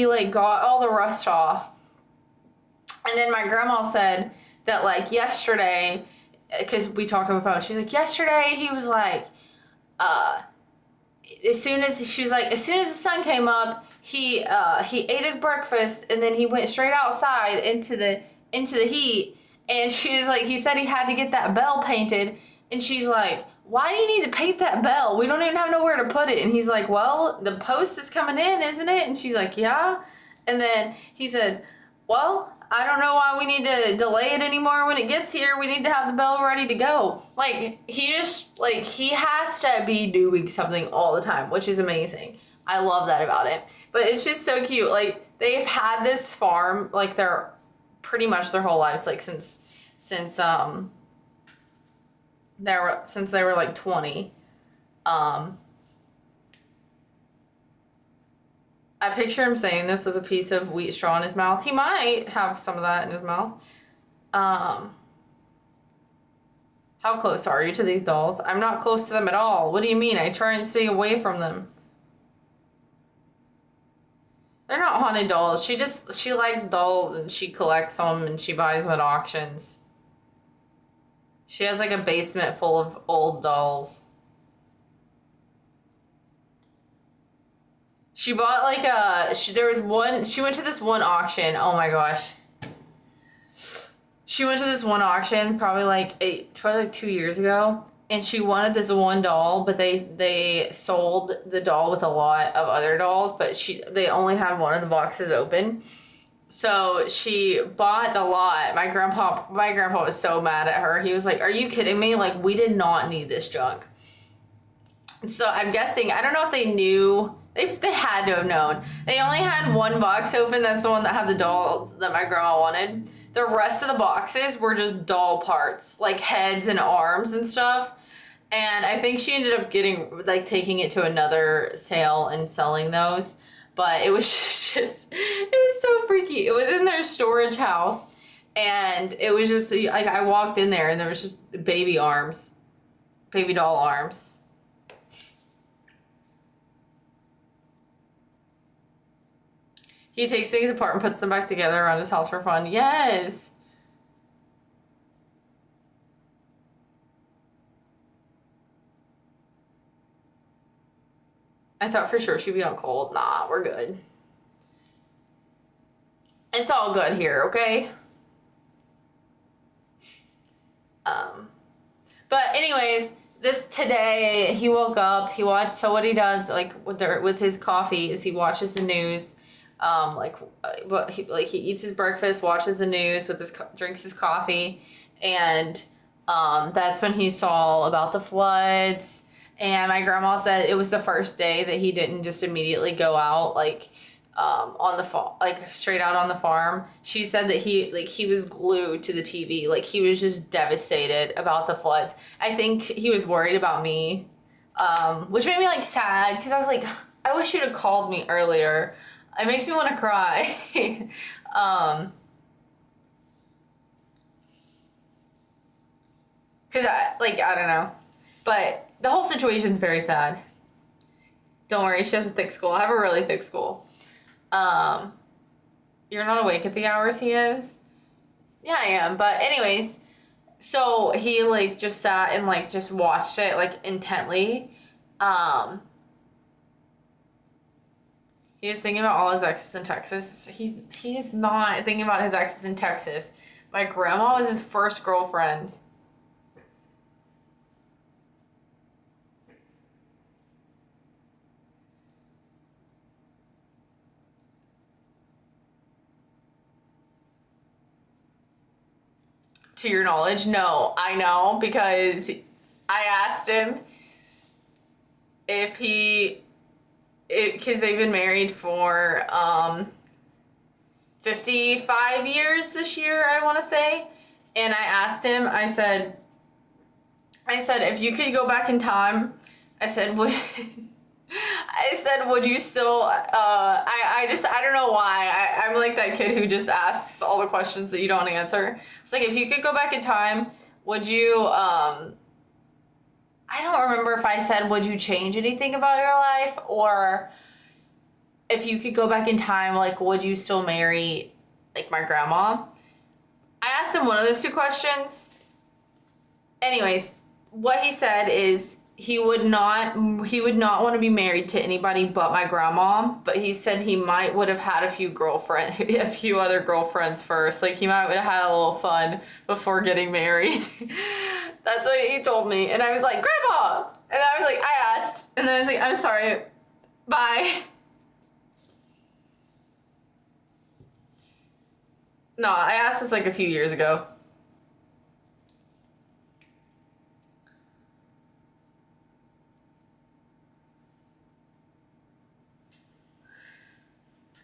S1: like, got all the rust off. And then my grandma said that, like, yesterday, because we talked on the phone, she's like, yesterday he was like, as soon as the sun came up, he ate his breakfast and then he went straight outside into the heat. And she was like, he said he had to get that bell painted. And she's like, why do you need to paint that bell? We don't even have nowhere to put it. And he's like, well, the post is coming in, isn't it? And she's like, yeah. And then he said, well, I don't know why we need to delay it anymore. When it gets here, we need to have the bell ready to go. Like, he has to be doing something all the time, which is amazing. I love that about it. But it's just so cute. Like, they've had this farm, like, they're pretty much their whole lives, like, since they were like 20. I picture him saying this with a piece of wheat straw in his mouth. He might have some of that in his mouth. How close are you to these dolls? I'm not close to them at all. What do you mean? I try and stay away from them. They're not haunted dolls. She likes dolls and she collects them and she buys them at auctions. She has, like, a basement full of old dolls. She bought, like, she went to this one auction. Oh my gosh. She went to this one auction probably like 2 years ago, and she wanted this one doll, but they sold the doll with a lot of other dolls, but they only had one of the boxes open. So she bought the lot. My grandpa was so mad at her. He was like, "Are you kidding me? Like, we did not need this junk." So I'm guessing, I don't know if they knew. They had to have known. They only had one box open. That's the one that had the doll that my grandma wanted. The rest of the boxes were just doll parts, like heads and arms and stuff. And I think she ended up taking it to another sale and selling those. But it was it was so freaky. It was in their storage house. And it was just, like, I walked in there and there was just baby arms, baby doll arms. He takes things apart and puts them back together around his house for fun. Yes. I thought for sure she'd be out cold. Nah, we're good. It's all good here, okay? But anyways, today he woke up. He watched. So what he does, like with his coffee, is he watches the news. He eats his breakfast, watches the news drinks his coffee, and that's when he saw about the floods. And my grandma said it was the first day that he didn't just immediately go out on the straight out on the farm. She said that he was glued to the TV, like he was just devastated about the floods. I think he was worried about me, which made me sad because I was like, I wish you'd have called me earlier. It makes me want to cry. Because I don't know, but the whole situation's very sad. Don't worry, she has a thick skull. I have a really thick skull. You're not awake at the hours he is? Yeah, I am. But anyways, so he just sat and just watched it intently. He was thinking about all his exes in Texas. He is not thinking about his exes in Texas. My grandma was his first girlfriend. To your knowledge, no. I know because I asked him because they've been married for 55 years this year, I want to say. And I asked him, I said, if you could go back in time, I said, would you still, I don't know why. I'm like that kid who just asks all the questions that you don't answer. It's like, if you could go back in time, would you, I don't remember if I said, would you change anything about your life? Or if you could go back in time, would you still marry, my grandma? I asked him one of those two questions. Anyways, what he said is he would not want to be married to anybody but my grandma, but he said he would have had a few other girlfriends first. He might have had a little fun before getting married. That's what he told me. And I was like, Grandpa! And I was like, I asked. And then I was like, I'm sorry. Bye. No, I asked this a few years ago.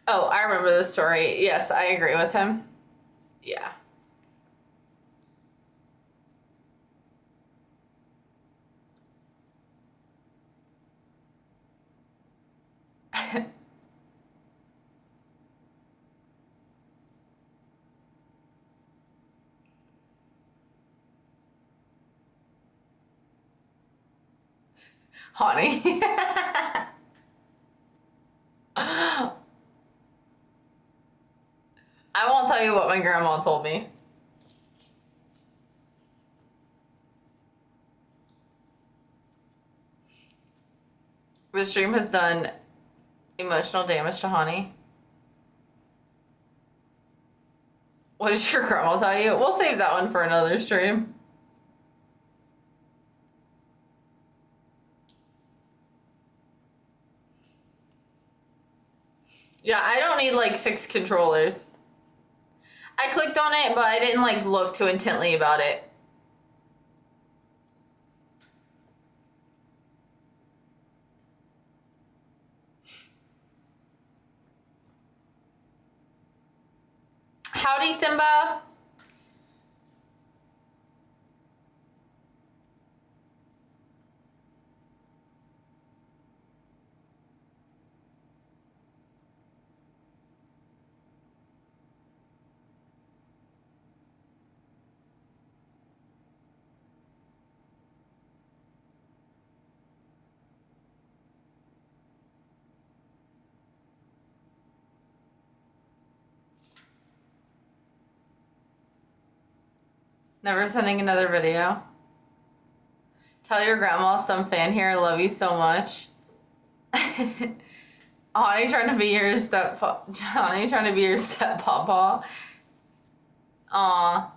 S1: Oh, I remember the story. Yes, I agree with him. Yeah. Honey. I won't tell you what my grandma told me. The stream has done emotional damage to Honey. What did your grandma tell you? We'll save that one for another stream. Yeah, I don't need 6 controllers. I clicked on it, but I didn't like look too intently about it. Howdy, Simba. Never sending another video. Tell your grandma some fan here. I love you so much. Honey trying to be your Johnny trying to be your steppapa. Aw.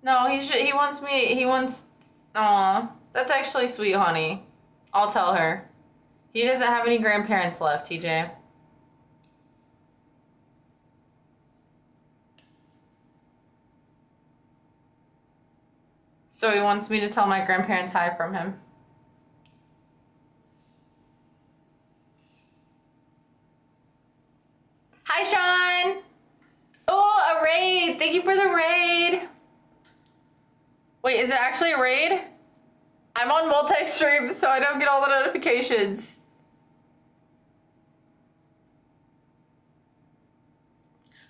S1: No, he wants me. He wants. Aw, that's actually sweet, honey. I'll tell her. He doesn't have any grandparents left, TJ. So he wants me to tell my grandparents hi from him. Hi, Sean! Oh, a raid! Thank you for the raid! Wait, is it actually a raid? I'm on multi-stream, so I don't get all the notifications.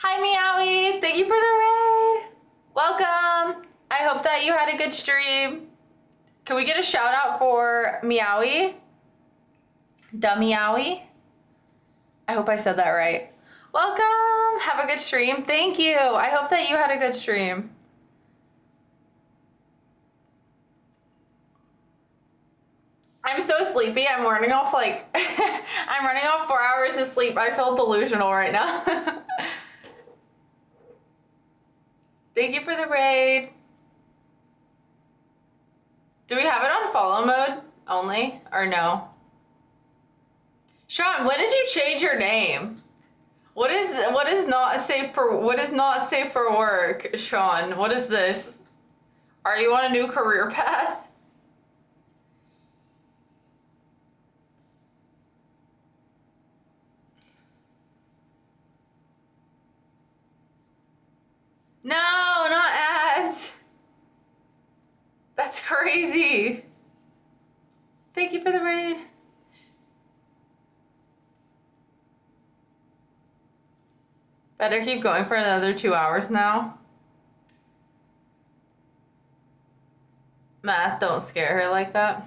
S1: Hi, Meowie! Thank you for the raid! Welcome! I hope that you had a good stream. Can we get a shout out for Meowie? Da Meowie? I hope I said that right. Welcome! Have a good stream. Thank you. I hope that you had a good stream. I'm so sleepy. I'm running off like I'm running off 4 hours of sleep. I feel delusional right now. Thank you for the raid. Do we have it on follow mode only or no? Sean, when did you change your name? What is not safe for work, Sean? What is this? Are you on a new career path? No, not ads. That's crazy. Thank you for the raid. Better keep going for another 2 hours now. Math, don't scare her like that.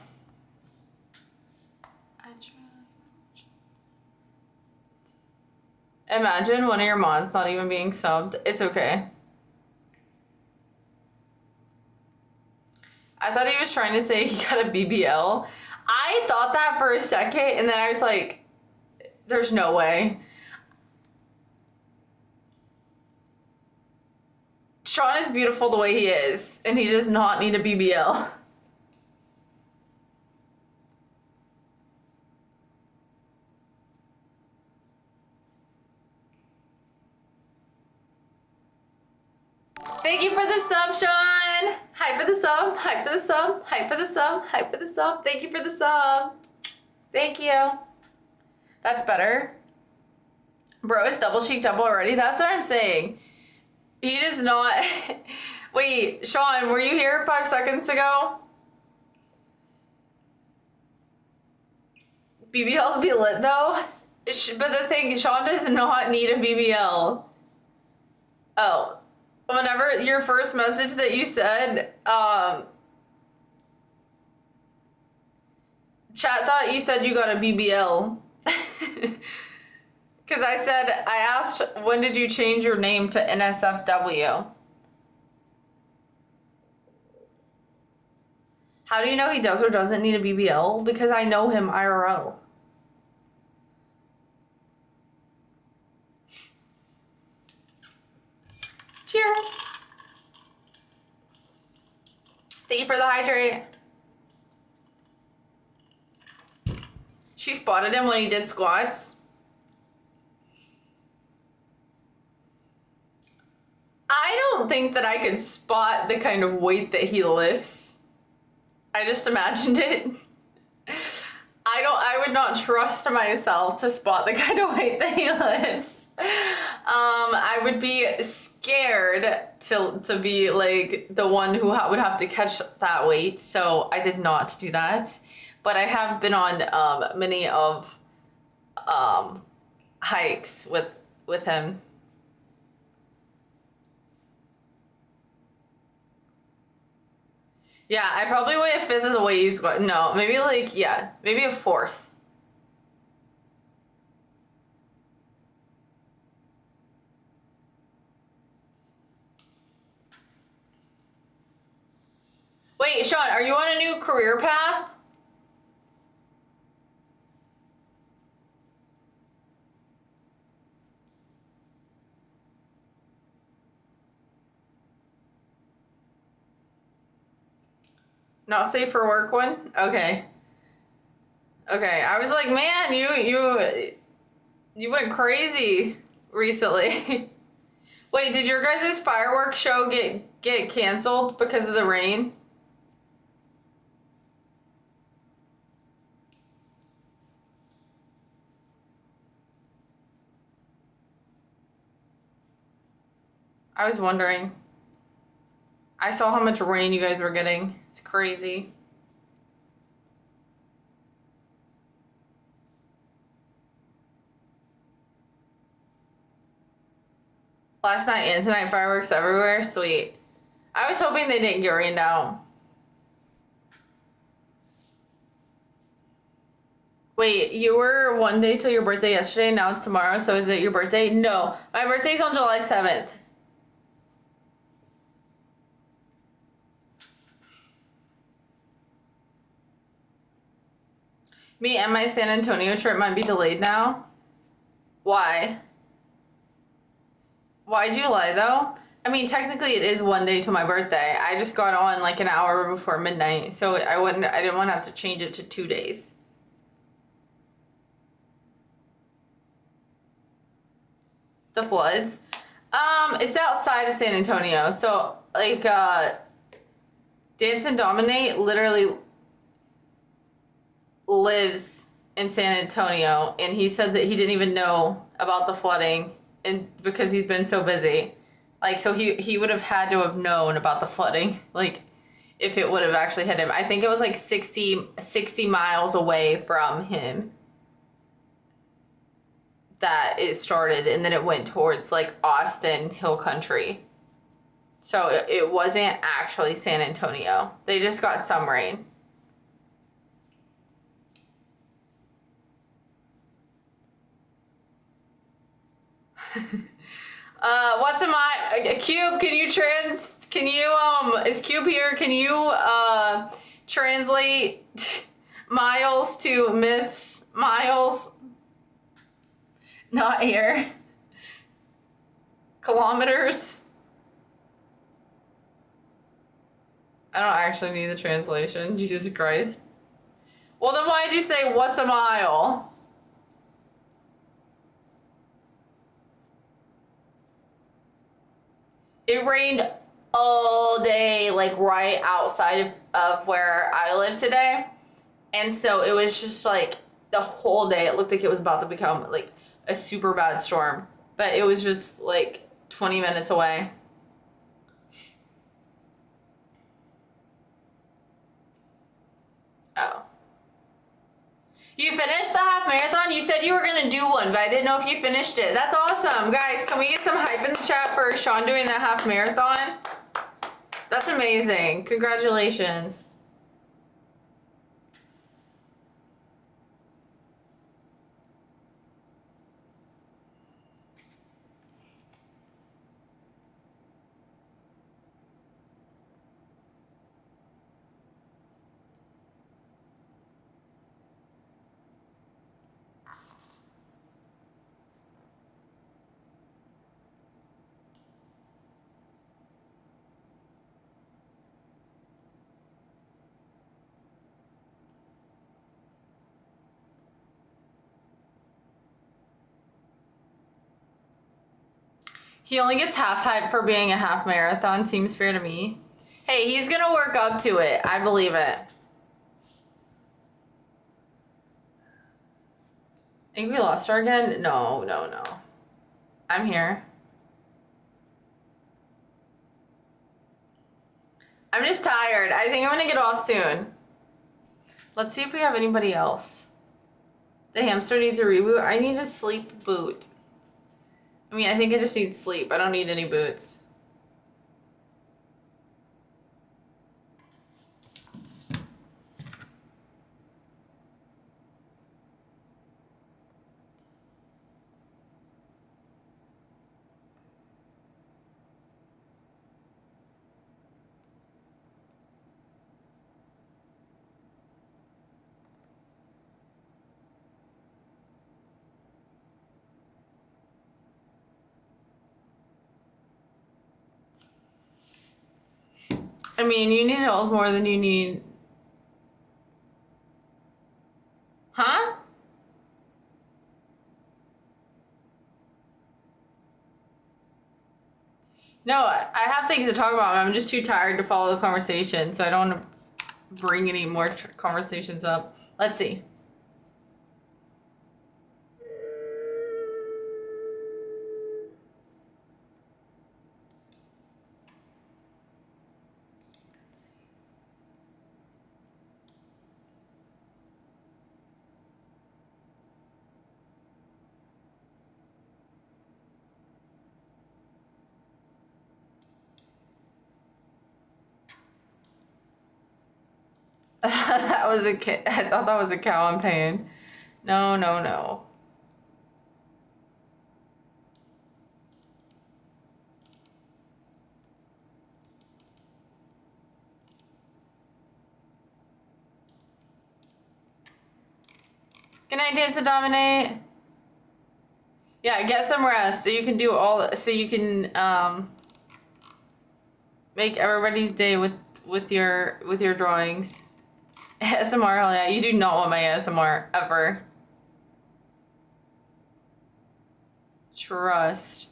S1: Imagine one of your mods not even being subbed. It's okay. I thought he was trying to say he got a BBL. I thought that for a second, and then I was like, there's no way. Sean is beautiful the way he is, and he does not need a BBL. Thank you for the sub, Sean. Hype for the sub, hype for the sub, hype for the sub, hype for the sub. Thank you for the sub. Thank you. That's better. Bro is double cheek double already. That's what I'm saying. He does not. Wait, Sean, were you here 5 seconds ago? BBLs be lit though. But the thing, Sean does not need a BBL. Oh. Whenever your first message that you said, chat thought you said you got a BBL. Because I asked, when did you change your name to NSFW? How do you know he does or doesn't need a BBL? Because I know him IRL. Cheers. Thank you for the hydrate. She spotted him when he did squats. I don't think that I could spot the kind of weight that he lifts. I just imagined it. I would not trust myself to spot the kind of weight that he lifts. I would be scared to be like the one who would have to catch that weight, so I did not do that. But I have been on many of hikes with him. Yeah, I probably weigh a fifth of the weight he's got. No, maybe like, yeah, maybe a fourth. Wait, Sean, are you on a new career path? Not safe for work one? Okay. Okay, I was like, man, you went crazy recently. Wait, did your guys' fireworks show get canceled because of the rain? I was wondering. I saw how much rain you guys were getting. It's crazy. Last night and tonight, fireworks everywhere. Sweet. I was hoping they didn't get rained out. Wait, you were one day till your birthday yesterday, now it's tomorrow, so is it your birthday? No, my birthday's on July 7th. Me and my San Antonio trip might be delayed now. Why? Why'd you lie though? I mean, technically it is one day to my birthday. I just got on like an hour before midnight, so I didn't want to have to change it to 2 days. The floods. It's outside of San Antonio, so like Dance and Dominate literally lives in San Antonio, and he said that he didn't even know about the flooding, and because he's been so busy. Like, so he would have had to have known about the flooding, like, if it would have actually hit him. I think it was like 60 miles away from him that it started, and then it went towards like Austin Hill Country. So it wasn't actually San Antonio. They just got some rain. What's in my Cube? Is Cube here? Can you translate miles to myths? Miles, not here. Kilometers. I don't actually need the translation. Jesus Christ. Well, then why'd you say what's a mile? It rained all day, like right outside of where I live today. And so it was just like the whole day. It looked like it was about to become like a super bad storm. But it was just like 20 minutes away. Oh. You finished the half marathon? You said you were gonna do one, but I didn't know if you finished it. That's awesome. Guys, can we get some hype in the chat for Sean doing a half marathon? That's amazing. Congratulations. He only gets half hype for being a half marathon. Seems fair to me. Hey, he's gonna work up to it. I believe it. Think we lost her again? No, no, no. I'm here. I'm just tired. I think I'm gonna get off soon. Let's see if we have anybody else. The hamster needs a reboot. I need a sleep boot. I mean, I think I just need sleep. I don't need any boots. I mean, you need hills more than you need... Huh? No, I have things to talk about. I'm just too tired to follow the conversation, so I don't want to bring any more conversations up. Let's see. That was a kid. I thought that was a cow in pain. No, no, no. Good night, Dance and Dominate. Yeah, get some rest so you can do all. So you can make everybody's day with your drawings. ASMR, hell yeah. You do not want my ASMR, ever. Trust.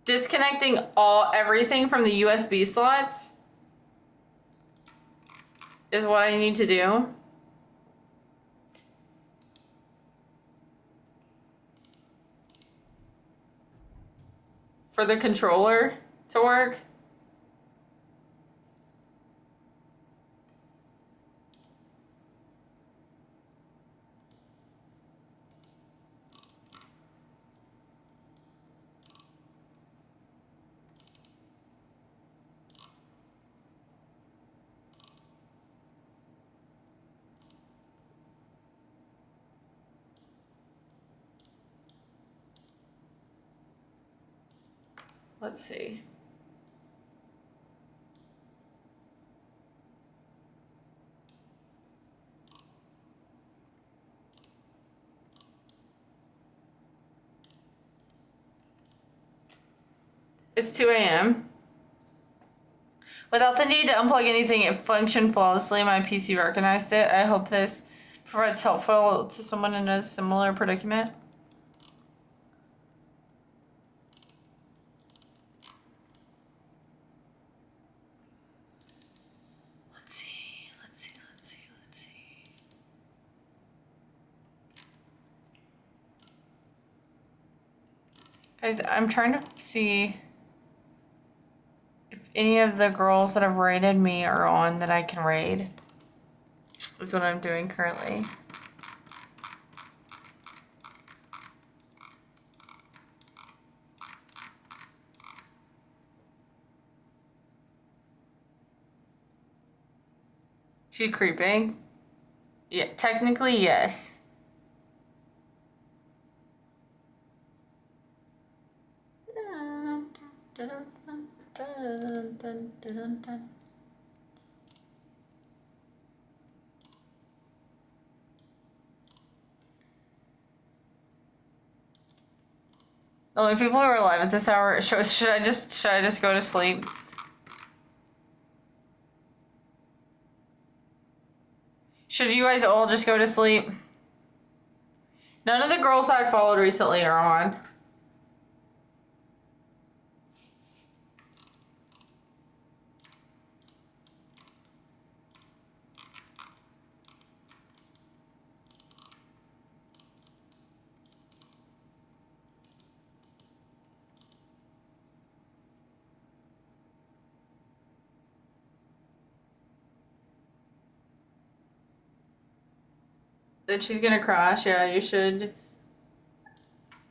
S1: Disconnecting everything from the USB slots is what I need to do. For the controller to work. Let's see. It's 2 a.m. Without the need to unplug anything, it functioned flawlessly. My PC recognized it. I hope this provides helpful to someone in a similar predicament. Let's see. Guys, I'm trying to see if any of the girls that have raided me are on that I can raid. Is what I'm doing currently. She's creeping. Yeah, technically, yes. The only people who are alive at this hour. Should I just go to sleep? Should you guys all just go to sleep? None of the girls I followed recently are on. Then she's gonna crash. Yeah, you should.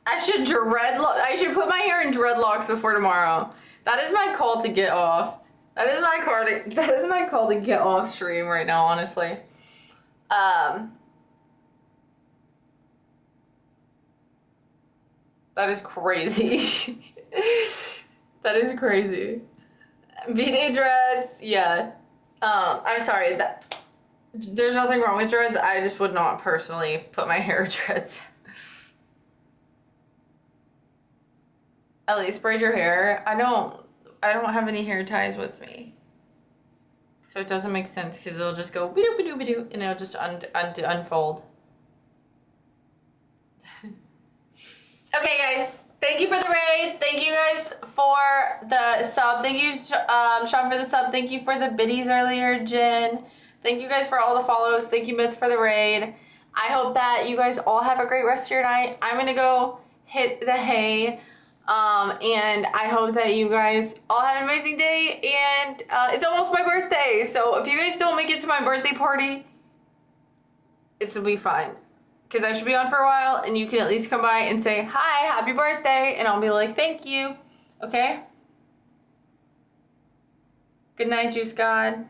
S1: I should put my hair in dreadlocks before tomorrow. That is my call to get off. That is my call to get off stream right now, honestly. That is crazy. That is crazy. V-Day dreads, yeah. I'm sorry, there's nothing wrong with dreads. I just would not personally put my hair in dreads. At least braid your hair. I don't have any hair ties with me. So it doesn't make sense because it'll just go bidoo bidoo bidoo and it'll just unfold. Okay, guys. Thank you for the raid. Thank you guys for the sub. Thank you, Sean, for the sub. Thank you for the biddies earlier, Jen. Thank you guys for all the follows. Thank you, Myth, for the raid. I hope that you guys all have a great rest of your night. I'm gonna go hit the hay. And I hope that you guys all have an amazing day. And it's almost my birthday. So if you guys don't make it to my birthday party, it'll be fine. Because I should be on for a while and you can at least come by and say, hi, happy birthday. And I'll be like, thank you. Okay? Good night, Juice God.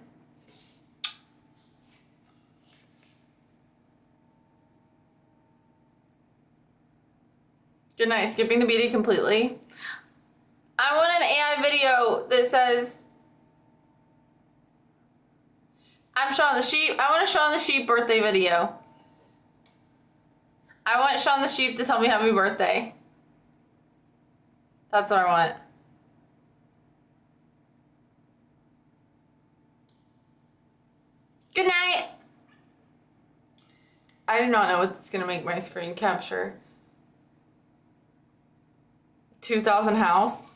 S1: Good night. Skipping the beauty completely. I want an AI video that says, I'm Shaun the Sheep. I want a Shaun the Sheep birthday video. I want Shaun the Sheep to tell me happy birthday. That's what I want. Good night. I do not know what's gonna make my screen capture. 2000 house.